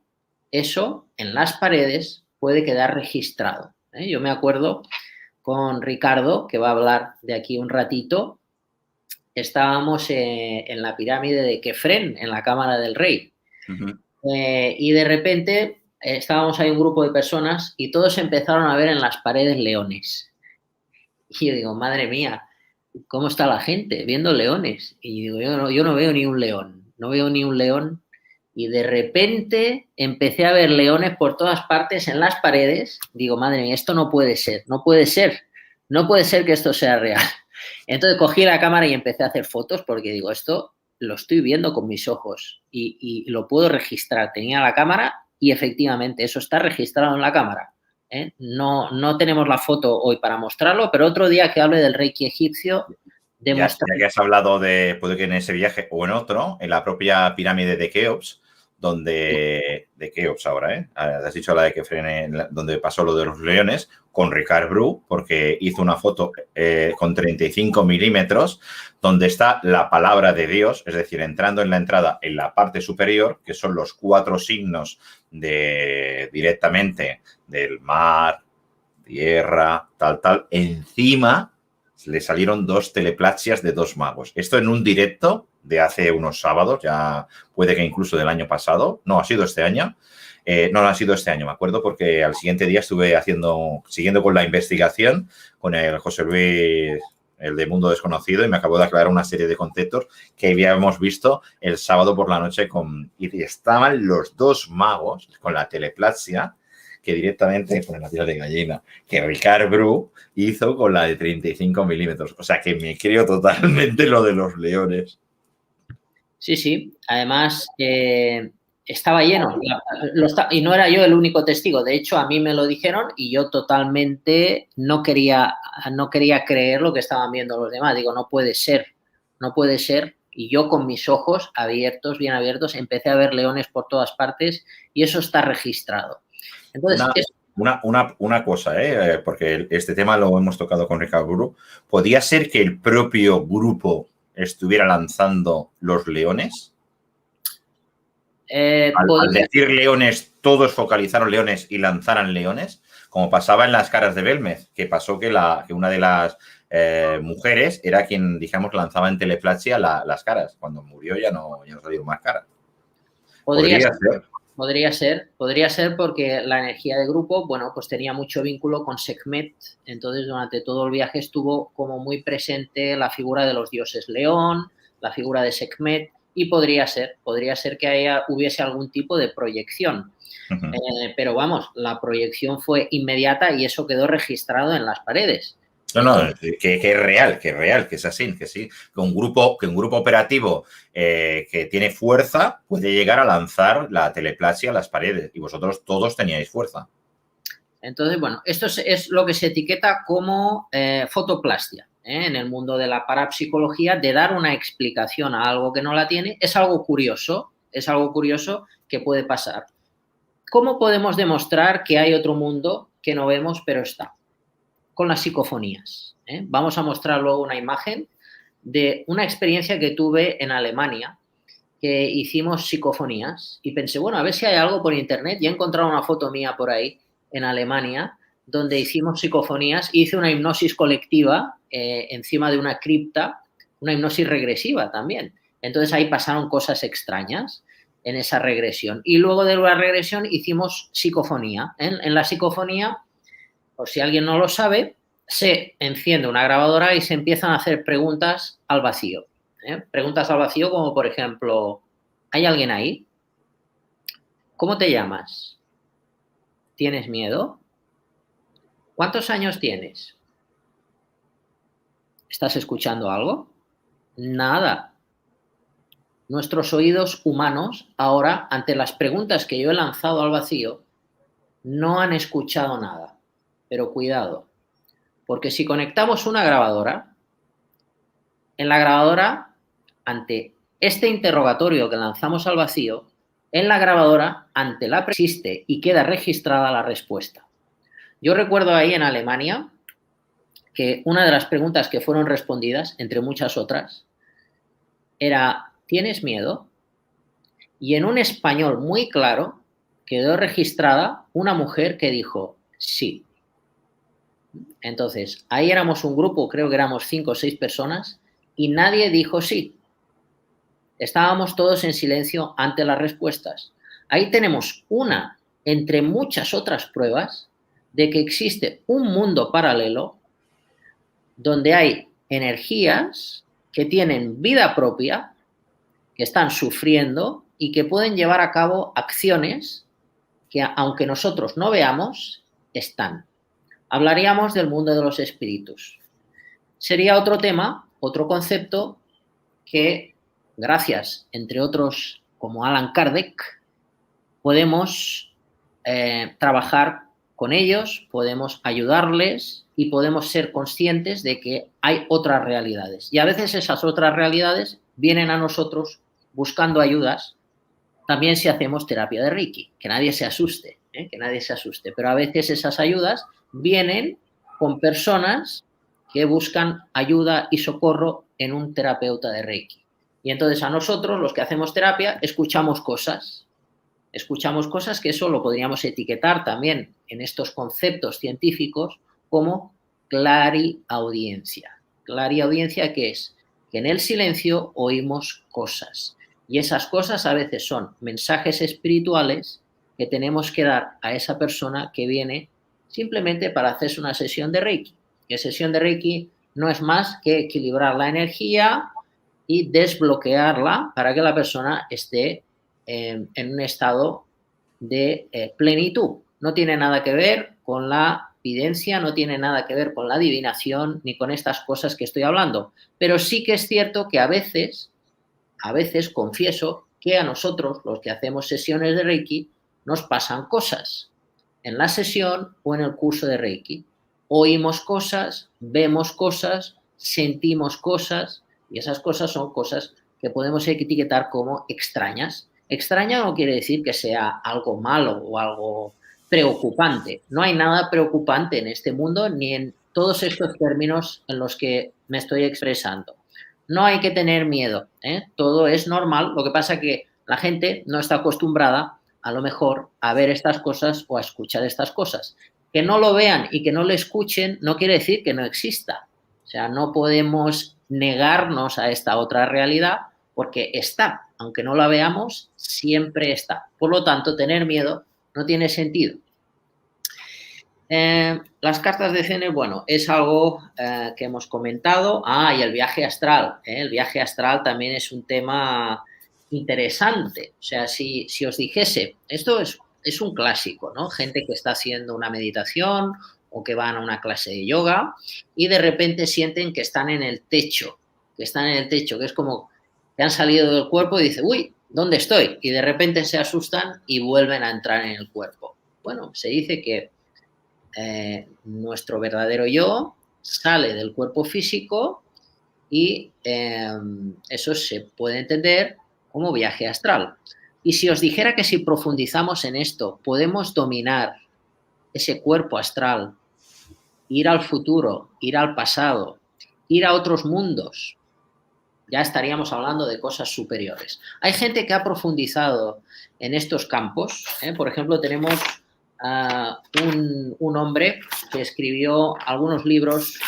eso en las paredes puede quedar registrado. Yo me acuerdo con Ricardo, que va a hablar de aquí un ratito, estábamos en la pirámide de Kefren, en la Cámara del Rey. Y de repente estábamos ahí un grupo de personas y todos empezaron a ver en las paredes leones. Y yo digo, madre mía, ¿cómo está la gente viendo leones? Y digo, yo no veo ni un león, no veo ni un león. Y de repente empecé a ver leones por todas partes en las paredes. Digo, madre mía, esto no puede ser, no puede ser, no puede ser que esto sea real. Entonces cogí la cámara y empecé a hacer fotos porque digo, esto lo estoy viendo con mis ojos y lo puedo registrar. Tenía la cámara y efectivamente eso está registrado en la cámara. No tenemos la foto hoy para mostrarlo, pero otro día que hable del Reiki egipcio, ya que has hablado de, puede que en ese viaje o en otro, en la propia pirámide de Keops, donde, de Keops ahora, has dicho la de Kefren, donde pasó lo de los leones, con Ricard Bru, porque hizo una foto con 35 milímetros, donde está la palabra de Dios, es decir, entrando en la entrada en la parte superior, que son los 4 signos directamente del mar, tierra, tal, encima le salieron 2 teleplaxias de 2 magos. Esto en un directo de hace unos sábados, ya puede que incluso del año pasado. No, ha sido este año. No ha sido este año, me acuerdo, porque al siguiente día estuve siguiendo con la investigación con el José Luis, el de Mundo Desconocido, y me acabó de aclarar una serie de conceptos que habíamos visto el sábado por la noche y estaban los 2 magos con la teleplaxia que directamente, con la piel de gallina, que Ricard Bru hizo con la de 35 milímetros. O sea, que me creo totalmente lo de los leones. Sí. Además, estaba lleno. Y no era yo el único testigo. De hecho, a mí me lo dijeron y yo totalmente no quería creer lo que estaban viendo los demás. Digo, no puede ser. Y yo con mis ojos abiertos, bien abiertos, empecé a ver leones por todas partes y eso está registrado. Entonces, una cosa, porque este tema lo hemos tocado con Ricard Bru. ¿Podría ser que el propio grupo estuviera lanzando los leones? Al decir leones, todos focalizaron leones y lanzaran leones, como pasaba en las caras de Belmez, que pasó que una de las mujeres era quien, digamos, lanzaba en teleplaxia las caras. Cuando murió ya no salieron más caras. Podría ser porque la energía de grupo, bueno, pues tenía mucho vínculo con Sekhmet, entonces durante todo el viaje estuvo como muy presente la figura de los dioses León, la figura de Sekhmet, y podría ser que hubiese algún tipo de proyección. Pero vamos, la proyección fue inmediata y eso quedó registrado en las paredes. No, no, que es real, que es así, que sí. Que un grupo operativo que tiene fuerza puede llegar a lanzar la teleplasia a las paredes y vosotros todos teníais fuerza. Entonces, bueno, esto es lo que se etiqueta como fotoplastia. En el mundo de la parapsicología, de dar una explicación a algo que no la tiene, es algo curioso que puede pasar. ¿Cómo podemos demostrar que hay otro mundo que no vemos pero está? Con las psicofonías. Vamos a mostrar luego una imagen de una experiencia que tuve en Alemania, que hicimos psicofonías y pensé, bueno, a ver si hay algo por internet. Y he encontrado una foto mía por ahí en Alemania donde hicimos psicofonías. Hice una hipnosis colectiva encima de una cripta, una hipnosis regresiva también. Entonces ahí pasaron cosas extrañas en esa regresión. Y luego de la regresión hicimos psicofonía. En la psicofonía, por si alguien no lo sabe, se enciende una grabadora y se empiezan a hacer preguntas al vacío. Preguntas al vacío como, por ejemplo, ¿hay alguien ahí? ¿Cómo te llamas? ¿Tienes miedo? ¿Cuántos años tienes? ¿Estás escuchando algo? Nada. Nuestros oídos humanos ahora, ante las preguntas que yo he lanzado al vacío, no han escuchado nada. Pero cuidado, porque si conectamos una grabadora, en la grabadora, ante este interrogatorio que lanzamos al vacío, en la grabadora, ante la existe y queda registrada la respuesta. Yo recuerdo ahí en Alemania que una de las preguntas que fueron respondidas, entre muchas otras, era, ¿tienes miedo? Y en un español muy claro quedó registrada una mujer que dijo, sí. Entonces, ahí éramos un grupo, creo que éramos 5 o 6 personas, y nadie dijo sí. Estábamos todos en silencio ante las respuestas. Ahí tenemos una entre muchas otras pruebas de que existe un mundo paralelo donde hay energías que tienen vida propia, que están sufriendo y que pueden llevar a cabo acciones que, aunque nosotros no veamos, están. Hablaríamos del mundo de los espíritus. Sería otro tema, otro concepto que, gracias, entre otros, como Alan Kardec, podemos trabajar con ellos, podemos ayudarles y podemos ser conscientes de que hay otras realidades. Y a veces esas otras realidades vienen a nosotros buscando ayudas, también si hacemos terapia de Reiki, que nadie se asuste, que nadie se asuste. Pero a veces esas ayudas vienen con personas que buscan ayuda y socorro en un terapeuta de Reiki. Y entonces a nosotros, los que hacemos terapia, escuchamos cosas que eso lo podríamos etiquetar también en estos conceptos científicos como clariaudiencia. Clariaudiencia, ¿qué es? Que en el silencio oímos cosas. Y esas cosas a veces son mensajes espirituales que tenemos que dar a esa persona que viene simplemente para hacerse una sesión de Reiki. Y sesión de Reiki no es más que equilibrar la energía y desbloquearla para que la persona esté en un estado de plenitud. No tiene nada que ver con la evidencia, no tiene nada que ver con la adivinación ni con estas cosas que estoy hablando. Pero sí que es cierto que a veces confieso que a nosotros, los que hacemos sesiones de Reiki, nos pasan cosas en la sesión o en el curso de Reiki. Oímos cosas, vemos cosas, sentimos cosas y esas cosas son cosas que podemos etiquetar como extrañas. Extraña no quiere decir que sea algo malo o algo preocupante. No hay nada preocupante en este mundo ni en todos estos términos en los que me estoy expresando. No hay que tener miedo, todo es normal. Lo que pasa es que la gente no está acostumbrada a lo mejor a ver estas cosas o a escuchar estas cosas. Que no lo vean y que no lo escuchen no quiere decir que no exista. O sea, no podemos negarnos a esta otra realidad porque está, aunque no la veamos, siempre está. Por lo tanto, tener miedo no tiene sentido. Las cartas de Cenes, bueno, es algo que hemos comentado. Y el viaje astral. El viaje astral también es un tema interesante. O sea, si os dijese, esto es un clásico, ¿no? Gente que está haciendo una meditación o que van a una clase de yoga y de repente sienten que están en el techo, que es como que han salido del cuerpo y dicen, uy, ¿dónde estoy? Y de repente se asustan y vuelven a entrar en el cuerpo. Bueno, se dice que nuestro verdadero yo sale del cuerpo físico y eso se puede entender como viaje astral. Y si os dijera que si profundizamos en esto, podemos dominar ese cuerpo astral, ir al futuro, ir al pasado, ir a otros mundos, ya estaríamos hablando de cosas superiores. Hay gente que ha profundizado en estos campos. Por ejemplo, tenemos un hombre que escribió algunos libros,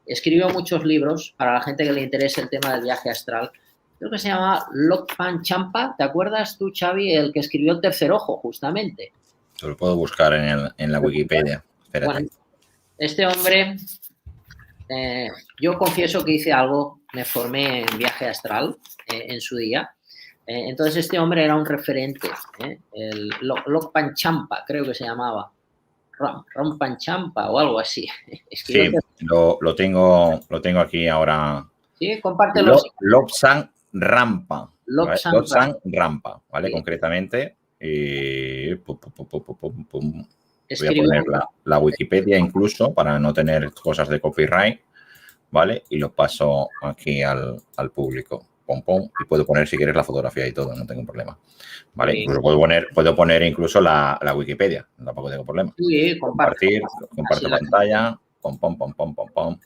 escribió muchos libros para la gente que le interese el tema del viaje astral. Creo que se llama Lokpan Champa. ¿Te acuerdas tú, Xavi, el que escribió El tercer ojo, justamente? Te lo puedo buscar en la Wikipedia. Espérate. Bueno, este hombre, yo confieso que hice algo, me formé en viaje astral en su día. Entonces este hombre era un referente, el Lokpan Champa, creo que se llamaba. Rompan Champa o algo así. Sí, lo tengo aquí ahora. Sí, compártelo. Lobsang Rampa. Lobsang Rampa, ¿vale? Sí. Concretamente. Voy a poner la Wikipedia incluso para no tener cosas de copyright, ¿vale? Y lo paso aquí al público. Pom, pom, y puedo poner si quieres la fotografía y todo, no tengo problema. ¿Vale? Sí. Incluso puedo poner incluso la Wikipedia, tampoco tengo problema. Sí, comparto pantalla, pom, pom, pom, pom, pom, pom.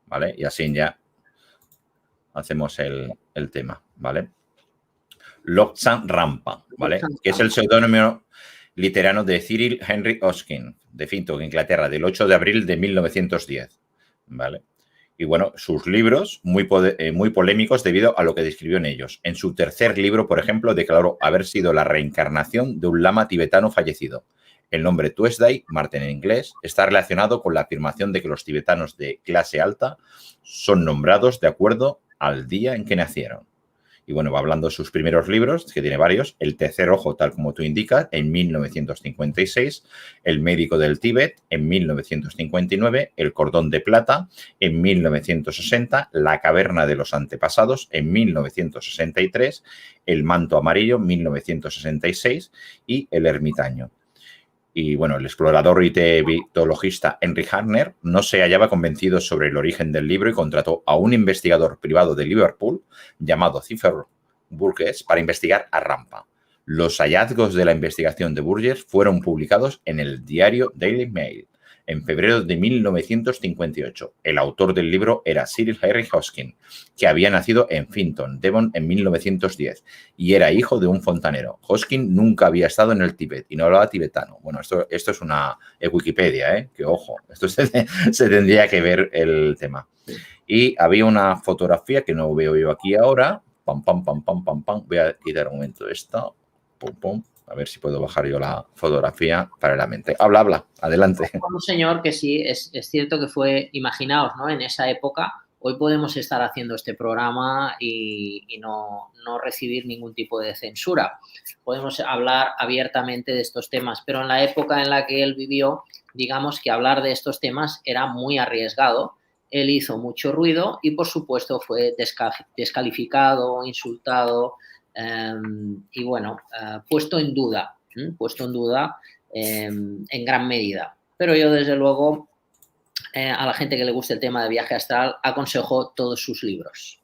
¿Vale? Y así ya hacemos el tema, ¿vale? Lobsang Rampa, ¿vale? Que es el seudónimo literario de Cyril Henry Hoskin, de Finton, Inglaterra, del 8 de abril de 1910, ¿vale? Y bueno, sus libros muy polémicos debido a lo que describió en ellos. En su tercer libro, por ejemplo, declaró haber sido la reencarnación de un lama tibetano fallecido. El nombre Tuesday, martes en inglés, está relacionado con la afirmación de que los tibetanos de clase alta son nombrados de acuerdo al día en que nacieron. Y bueno, va hablando de sus primeros libros, que tiene varios. El tercer ojo, tal como tú indicas, en 1956. El médico del Tíbet, en 1959. El cordón de plata, en 1960. La caverna de los antepasados, en 1963. El manto amarillo, 1966. Y El ermitaño. Y bueno, el explorador y teologista Henry Harner no se hallaba convencido sobre el origen del libro y contrató a un investigador privado de Liverpool llamado Cipher Burgess para investigar a Rampa. Los hallazgos de la investigación de Burgess fueron publicados en el diario Daily Mail en febrero de 1958. El autor del libro era Cyril Henry Hoskin, que había nacido en Finton, Devon, en 1910 y era hijo de un fontanero. Hoskin nunca había estado en el Tíbet y no hablaba tibetano. Bueno, esto es una Wikipedia, que ojo, esto se tendría que ver el tema. Y había una fotografía que no veo yo aquí ahora. Pam, pam, pam, pam, pam, pam. Voy a quitar un momento esta. Pum, pum. A ver si puedo bajar yo la fotografía paralelamente. Habla, adelante. Un señor que sí, es cierto que fue, imaginaos, ¿no? En esa época, hoy podemos estar haciendo este programa y no recibir ningún tipo de censura. Podemos hablar abiertamente de estos temas, pero en la época en la que él vivió, digamos que hablar de estos temas era muy arriesgado. Él hizo mucho ruido y, por supuesto, fue descalificado, insultado, y bueno, puesto en duda en gran medida. Pero yo, desde luego, a la gente que le guste el tema de viaje astral, aconsejo todos sus libros.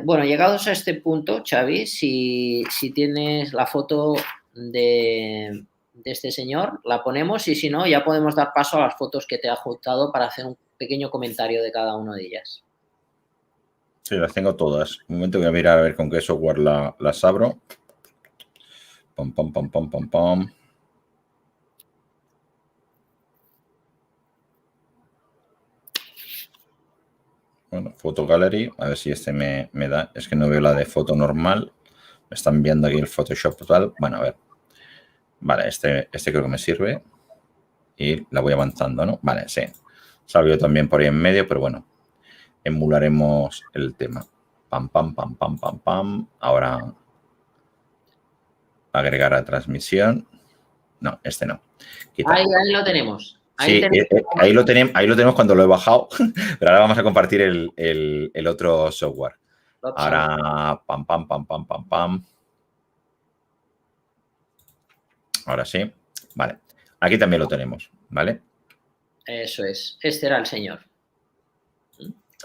Bueno, llegados a este punto, Xavi, si tienes la foto de este señor, la ponemos, y si no, ya podemos dar paso a las fotos que te he adjuntado para hacer un pequeño comentario de cada una de ellas. Sí, las tengo todas. Un momento, voy a mirar a ver con qué software las abro. Pam, pam, pam, pam, pam, pam. Bueno, Photo Gallery. A ver si este me da. Es que no veo la de foto normal. Me están viendo aquí el Photoshop total. Bueno, a ver. Vale, este creo que me sirve. Y la voy avanzando, ¿no? Vale, sí. Salgo también por ahí en medio, pero bueno. Emularemos el tema. Pam, pam, pam, pam, pam, pam. Ahora agregar a transmisión. No, este no. Ahí lo tenemos. Ahí Sí, tenemos, ahí lo tenemos cuando lo he bajado, pero ahora vamos a compartir el otro software. Ahora, pam, pam, pam, pam, pam, pam. Ahora sí. Vale. Aquí también lo tenemos, ¿vale? eso es. Este era el señor.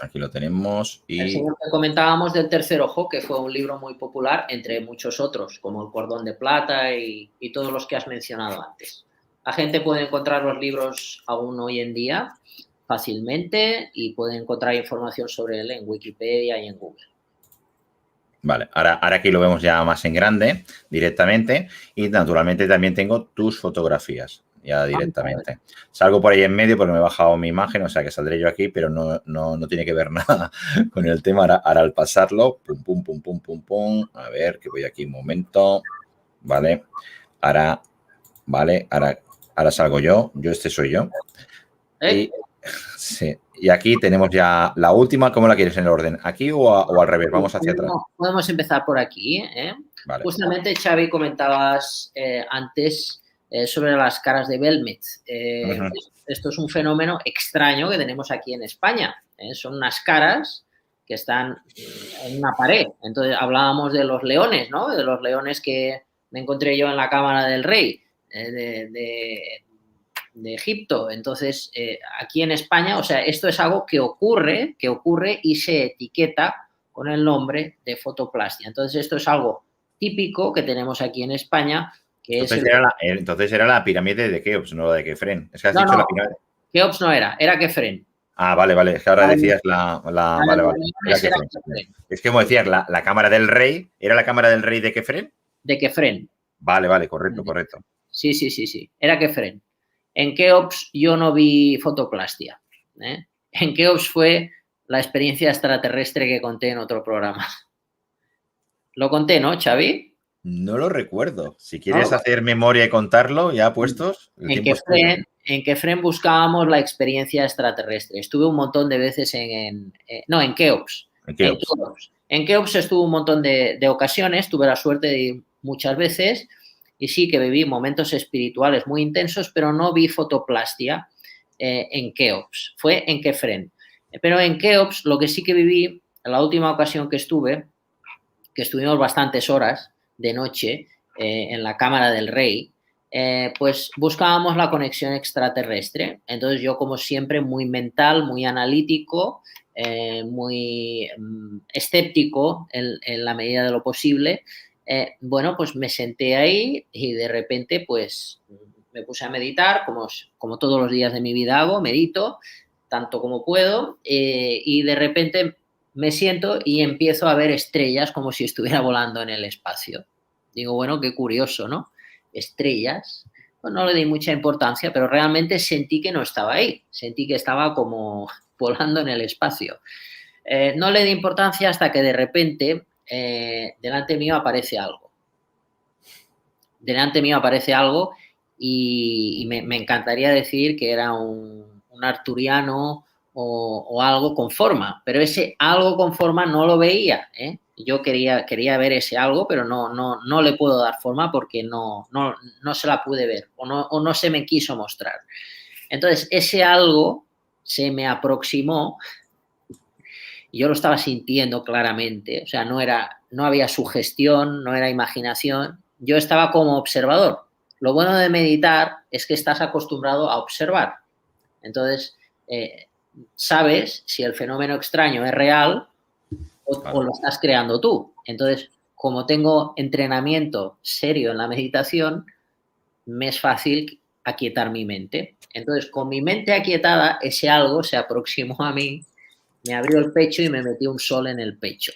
Aquí lo tenemos El y... señor que comentábamos del Tercer Ojo, que fue un libro muy popular, entre muchos otros, como El Cordón de Plata y todos los que has mencionado antes. La gente puede encontrar los libros aún hoy en día fácilmente y puede encontrar información sobre él en Wikipedia y en Google. Vale, ahora aquí lo vemos ya más en grande directamente y naturalmente también tengo tus fotografías ya directamente. Salgo por ahí en medio porque me he bajado mi imagen, o sea que saldré yo aquí, pero no tiene que ver nada con el tema. Ahora al pasarlo, pum, pum, pum, pum, pum, pum, a ver que voy aquí un momento, vale, ahora, vale, ahora salgo yo este soy yo. Y, sí, y aquí tenemos ya la última. ¿Cómo la quieres en el orden? ¿Aquí o al revés? Vamos hacia atrás. Podemos empezar por aquí. Vale. Justamente, Xavi, comentabas antes sobre las caras de Belmez. Esto es un fenómeno extraño que tenemos aquí en España. Son unas caras que están en una pared. Entonces, hablábamos de los leones, ¿no? De los leones que me encontré yo en la Cámara del Rey de Egipto. Entonces, aquí en España, o sea, esto es algo que ocurre y se etiqueta con el nombre de fotoplastia. Entonces, esto es algo típico que tenemos aquí en España. Que entonces era la pirámide de Keops, no la de Kefren. Es que has dicho la pirámide. Keops no era Kefren. Ah, vale. Es que ahora decías vale. Era Kefren. Es que como decías, la Cámara del Rey, ¿era la Cámara del Rey de Kefren? De Kefren. Vale, correcto. Sí. Era Kefren. En Keops yo no vi fotoplastia. En Keops fue la experiencia extraterrestre que conté en otro programa. Lo conté, ¿no, Xavi? No lo recuerdo. Si quieres hacer memoria y contarlo, ya puestos. En Kefren buscábamos la experiencia extraterrestre. Estuve un montón de veces en Keops. En Keops estuve un montón de ocasiones. Tuve la suerte de ir muchas veces y sí que viví momentos espirituales muy intensos, pero no vi fotoplastia en Keops. Fue en Kefren. Pero en Keops lo que sí que viví, en la última ocasión que estuve, que estuvimos bastantes horas de noche en la Cámara del Rey, pues buscábamos la conexión extraterrestre. Entonces yo, como siempre, muy mental, muy analítico, muy escéptico en la medida de lo posible, bueno, pues me senté ahí y de repente pues me puse a meditar, como todos los días de mi vida hago, medito tanto como puedo y de repente me siento y empiezo a ver estrellas como si estuviera volando en el espacio. Digo, bueno, qué curioso, ¿no? Estrellas. Pues no le di mucha importancia, pero realmente sentí que no estaba ahí. Sentí que estaba como volando en el espacio. No le di importancia hasta que de repente delante mío aparece algo. Y me encantaría decir que era un arturiano o algo con forma, pero ese algo con forma no lo veía. Yo quería ver ese algo, pero no le puedo dar forma porque no se la pude ver o no se me quiso mostrar. Entonces, ese algo se me aproximó y yo lo estaba sintiendo claramente. O sea, no había sugestión, no era imaginación. Yo estaba como observador. Lo bueno de meditar es que estás acostumbrado a observar. Entonces, sabes si el fenómeno extraño es real o lo estás creando tú. Entonces, como tengo entrenamiento serio en la meditación, me es fácil aquietar mi mente. Entonces, con mi mente aquietada, ese algo se aproximó a mí, me abrió el pecho y me metió un sol en el pecho.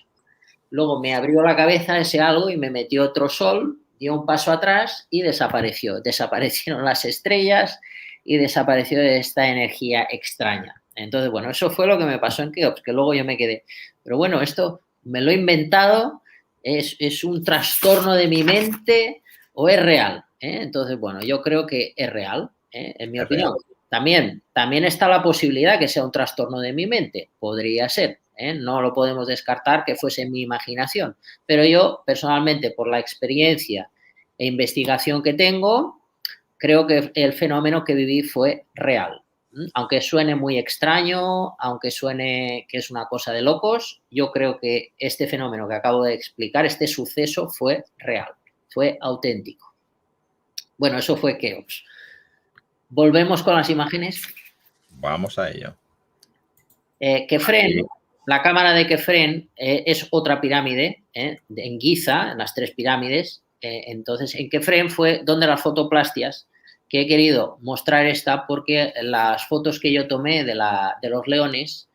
Luego me abrió la cabeza ese algo y me metió otro sol, dio un paso atrás y desapareció. Desaparecieron las estrellas y desapareció esta energía extraña. Entonces, bueno, eso fue lo que me pasó en Keops, que luego yo me quedé. Pero bueno, esto me lo he inventado, es un trastorno de mi mente o es real. Entonces, bueno, yo creo que es real, en mi opinión. También está la posibilidad que sea un trastorno de mi mente. Podría ser. No lo podemos descartar que fuese mi imaginación. Pero yo, personalmente, por la experiencia e investigación que tengo, creo que el fenómeno que viví fue real. Aunque suene muy extraño, aunque suene que es una cosa de locos, yo creo que este fenómeno que acabo de explicar, este suceso fue real, fue auténtico. Bueno, eso fue Keops. Volvemos con las imágenes. Vamos a ello. Kefren, la cámara de Kefren es otra pirámide en Giza, en las 3 pirámides. Entonces, en Kefren fue donde las fotoplastias, que he querido mostrar esta porque las fotos que yo tomé de los leones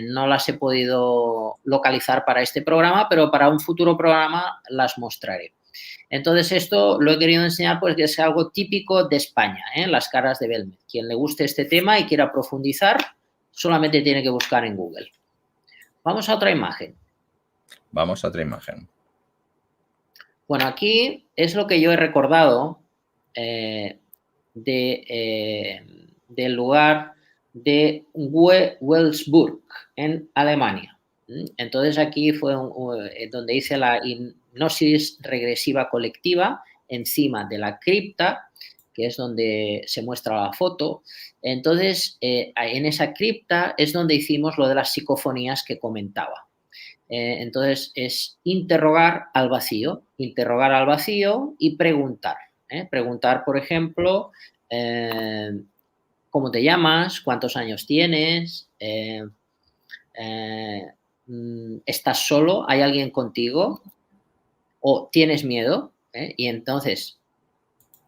no las he podido localizar para este programa, pero para un futuro programa las mostraré. Entonces, esto lo he querido enseñar porque es algo típico de España, las caras de Belmez. Quien le guste este tema y quiera profundizar, solamente tiene que buscar en Google. Vamos a otra imagen. Vamos a otra imagen. Bueno, aquí es lo que yo he recordado del lugar de Welsburg, en Alemania. Entonces, aquí fue donde hice la hipnosis regresiva colectiva encima de la cripta, que es donde se muestra la foto. Entonces, en esa cripta es donde hicimos lo de las psicofonías que comentaba. Entonces, es interrogar al vacío y preguntar. Preguntar, por ejemplo, ¿cómo te llamas? ¿Cuántos años tienes? ¿Estás solo? ¿Hay alguien contigo? ¿O tienes miedo? Y entonces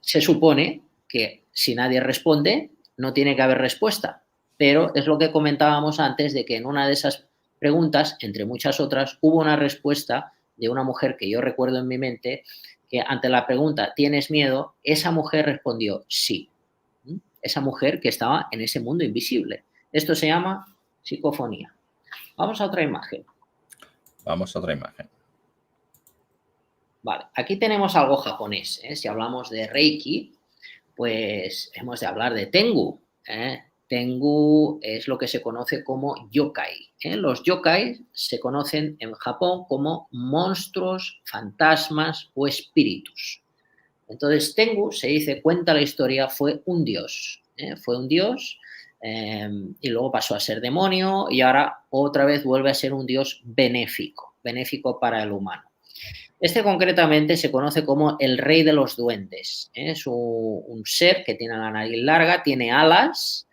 se supone que si nadie responde, no tiene que haber respuesta. Pero es lo que comentábamos antes de que en una de esas preguntas, entre muchas otras, hubo una respuesta de una mujer que yo recuerdo en mi mente, que ante la pregunta ¿tienes miedo? Esa mujer respondió sí. Esa mujer que estaba en ese mundo invisible. Esto se llama psicofonía. Vamos a otra imagen. Vamos a otra imagen. Vale, aquí tenemos algo japonés. Si hablamos de Reiki, pues hemos de hablar de Tengu. Tengu es lo que se conoce como yokai. Los yokai se conocen en Japón como monstruos, fantasmas o espíritus. Entonces, Tengu, se dice, cuenta la historia, fue un dios. Fue un dios y luego pasó a ser demonio y ahora otra vez vuelve a ser un dios benéfico para el humano. Este concretamente se conoce como el rey de los duendes. Es un ser que tiene la nariz larga, tiene alas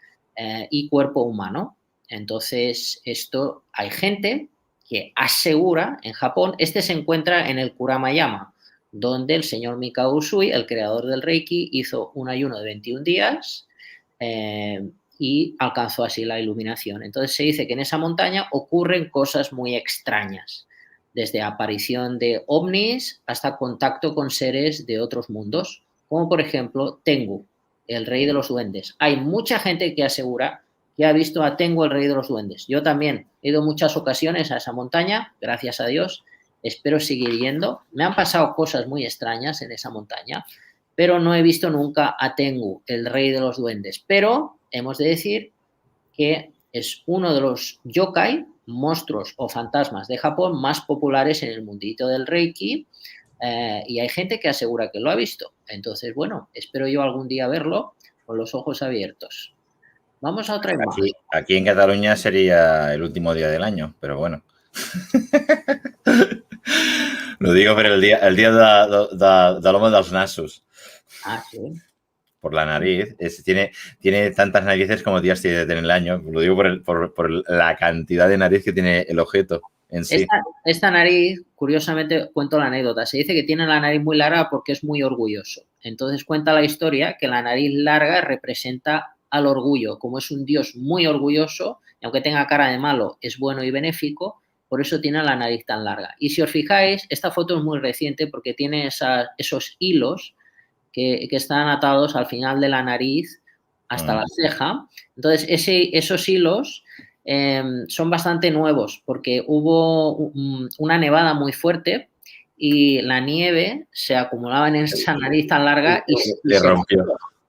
y cuerpo humano. Entonces, esto hay gente que asegura en Japón, se encuentra en el Kuramayama, donde el señor Mikao Usui, el creador del Reiki, hizo un ayuno de 21 días y alcanzó así la iluminación. Entonces, se dice que en esa montaña ocurren cosas muy extrañas, desde aparición de ovnis hasta contacto con seres de otros mundos, como por ejemplo Tengu, el rey de los duendes. Hay mucha gente que asegura que ha visto a Tengu, el rey de los duendes. Yo también he ido muchas ocasiones a esa montaña, gracias a Dios. Espero seguir yendo. Me han pasado cosas muy extrañas en esa montaña, pero no he visto nunca a Tengu, el rey de los duendes. Pero hemos de decir que es uno de los yokai, monstruos o fantasmas de Japón, más populares en el mundito del Reiki, y hay gente que asegura que lo ha visto. Entonces, bueno, espero yo algún día verlo con los ojos abiertos. Vamos a otra imagen. Aquí en Cataluña sería el último día del año, pero bueno. Lo digo por el día de l'home dels nassos. Ah, sí. Por la nariz. Tiene tantas narices como días tiene en el año. Lo digo por la cantidad de nariz que tiene el objeto en sí. Esta nariz, curiosamente, cuento la anécdota. Se dice que tiene la nariz muy larga porque es muy orgulloso. Entonces cuenta la historia que la nariz larga representa al orgullo. Como es un dios muy orgulloso, y aunque tenga cara de malo, es bueno y benéfico, por eso tiene la nariz tan larga. Y si os fijáis, esta foto es muy reciente porque tiene esos hilos que están atados al final de la nariz hasta la ceja. Entonces, esos hilos son bastante nuevos porque hubo una nevada muy fuerte y la nieve se acumulaba en esa nariz tan larga y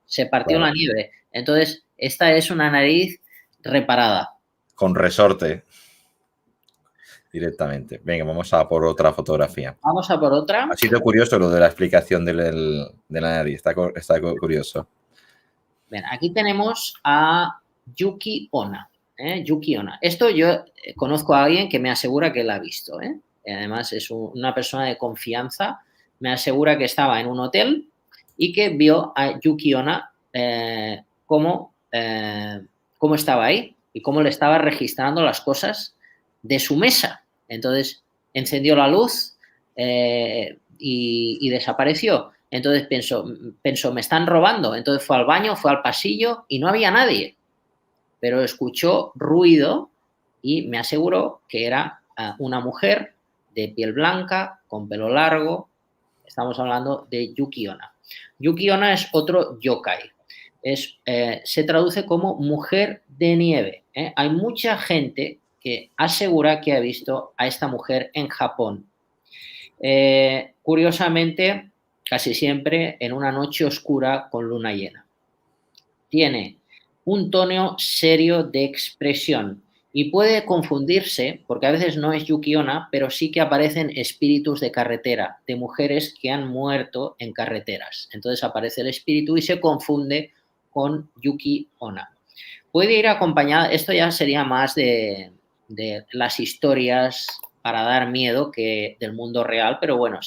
se partió la nieve. Entonces, esta es una nariz reparada. Con resorte. directamente. Venga, vamos a por otra fotografía. Vamos a por otra. Ha sido curioso lo de la explicación de la nariz. Está curioso. Bien, aquí tenemos a Yuki Onna. Yuki Onna. Esto yo conozco a alguien que me asegura que la ha visto. Y además es una persona de confianza. Me asegura que estaba en un hotel y que vio a Yuki Onna cómo estaba ahí y cómo le estaba registrando las cosas de su mesa. Entonces encendió la luz y desapareció. Entonces pensó, me están robando. Entonces fue al baño, fue al pasillo y no había nadie. Pero escuchó ruido y me aseguró que era una mujer de piel blanca, con pelo largo. Estamos hablando de Yuki Onna. Yuki Onna es otro yokai. Se traduce como mujer de nieve. Hay mucha gente que asegura que ha visto a esta mujer en Japón. Curiosamente, casi siempre en una noche oscura con luna llena. Tiene un tono serio de expresión y puede confundirse, porque a veces no es Yuki Onna, pero sí que aparecen espíritus de carretera, de mujeres que han muerto en carreteras. Entonces aparece el espíritu y se confunde con Yuki Onna. Puede ir acompañada, esto ya sería más de las historias para dar miedo que del mundo real, pero bueno,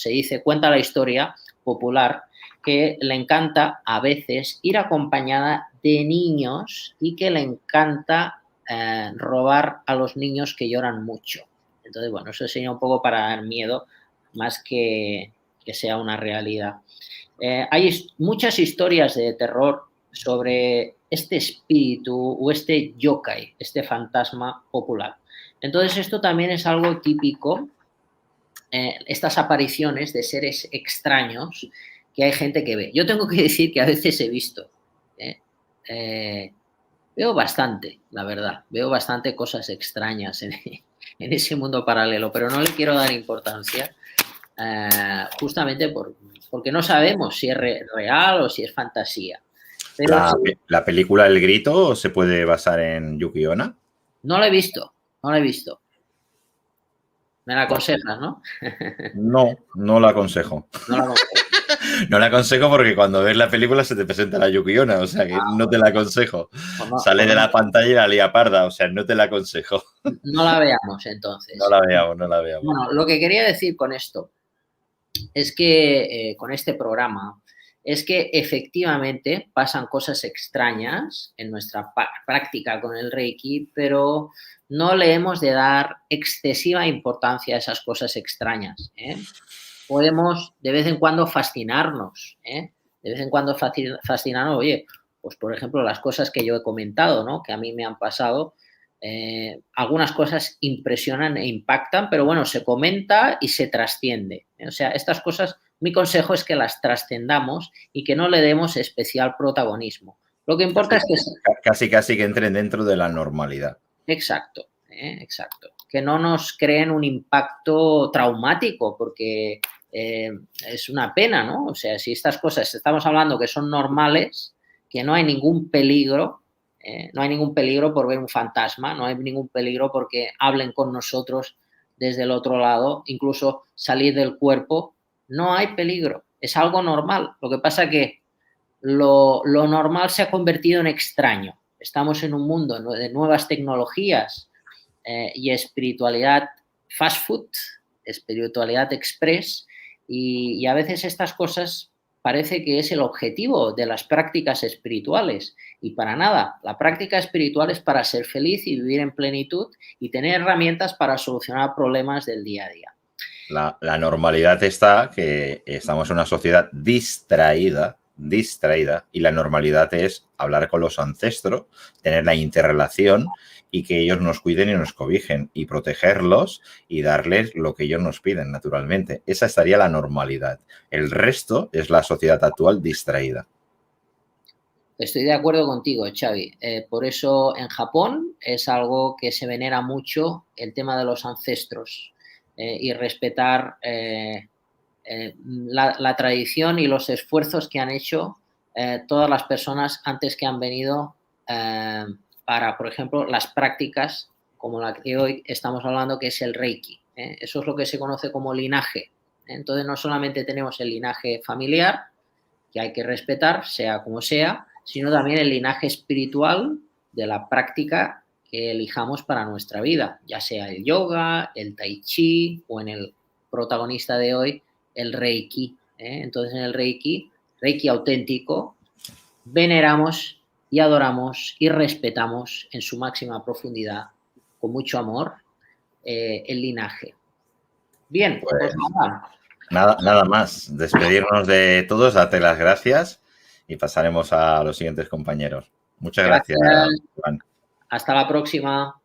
cuenta la historia popular que le encanta a veces ir acompañada de niños y que le encanta robar a los niños que lloran mucho. Entonces, bueno, eso sería un poco para dar miedo más que sea una realidad. Hay muchas historias de terror sobre este espíritu o este yokai, este fantasma popular. Entonces, esto también es algo típico, estas apariciones de seres extraños que hay gente que ve. Yo tengo que decir que a veces he visto. Veo bastante, la verdad. Veo bastante cosas extrañas en ese mundo paralelo, pero no le quiero dar importancia justamente porque no sabemos si es real o si es fantasía. Pero ¿La película El Grito se puede basar en Yuki Onna? No la he visto. Me la aconsejas, ¿no? No la aconsejo. No la aconsejo. No la aconsejo porque cuando ves la película se te presenta la Yuki Onna, o sea que no te la aconsejo. Sale de la pantalla y la lía parda, o sea, no te la aconsejo. No la veamos entonces. No la veamos. Bueno, lo que quería decir con esto es que con este programa es que efectivamente pasan cosas extrañas en nuestra práctica con el Reiki, pero no le hemos de dar excesiva importancia a esas cosas extrañas. Podemos de vez en cuando fascinarnos, oye, pues por ejemplo las cosas que yo he comentado, ¿no? Que a mí me han pasado, algunas cosas impresionan e impactan, pero bueno, se comenta y se trasciende. O sea, estas cosas, mi consejo es que las trascendamos y que no le demos especial protagonismo. Lo que importa es que... Casi que entren dentro de la normalidad. Exacto. Que no nos creen un impacto traumático, porque es una pena, ¿no? O sea, si estas cosas estamos hablando que son normales, que no hay ningún peligro, por ver un fantasma, no hay ningún peligro porque hablen con nosotros desde el otro lado, incluso salir del cuerpo, no hay peligro, es algo normal. Lo que pasa que lo normal se ha convertido en extraño. Estamos en un mundo de nuevas tecnologías y espiritualidad fast food, espiritualidad express, y a veces estas cosas parece que es el objetivo de las prácticas espirituales, y para nada. La práctica espiritual es para ser feliz y vivir en plenitud y tener herramientas para solucionar problemas del día a día. La normalidad está que estamos en una sociedad distraída, y la normalidad es hablar con los ancestros, tener la interrelación y que ellos nos cuiden y nos cobijen y protegerlos y darles lo que ellos nos piden, naturalmente. Esa estaría la normalidad. El resto es la sociedad actual distraída. Estoy de acuerdo contigo, Xavi. Por eso en Japón es algo que se venera mucho, el tema de los ancestros y respetar la tradición y los esfuerzos que han hecho todas las personas antes que han venido para, por ejemplo, las prácticas como la que hoy estamos hablando, que es el Reiki. Eso es lo que se conoce como linaje. Entonces, no solamente tenemos el linaje familiar, que hay que respetar, sea como sea, sino también el linaje espiritual de la práctica que elijamos para nuestra vida, ya sea el yoga, el tai chi o en el protagonista de hoy, el Reiki. Entonces, en el Reiki auténtico, veneramos y adoramos y respetamos en su máxima profundidad, con mucho amor, el linaje. Bien, pues nada más. Despedirnos de todos, date las gracias y pasaremos a los siguientes compañeros. Muchas gracias, Juan. Hasta la próxima.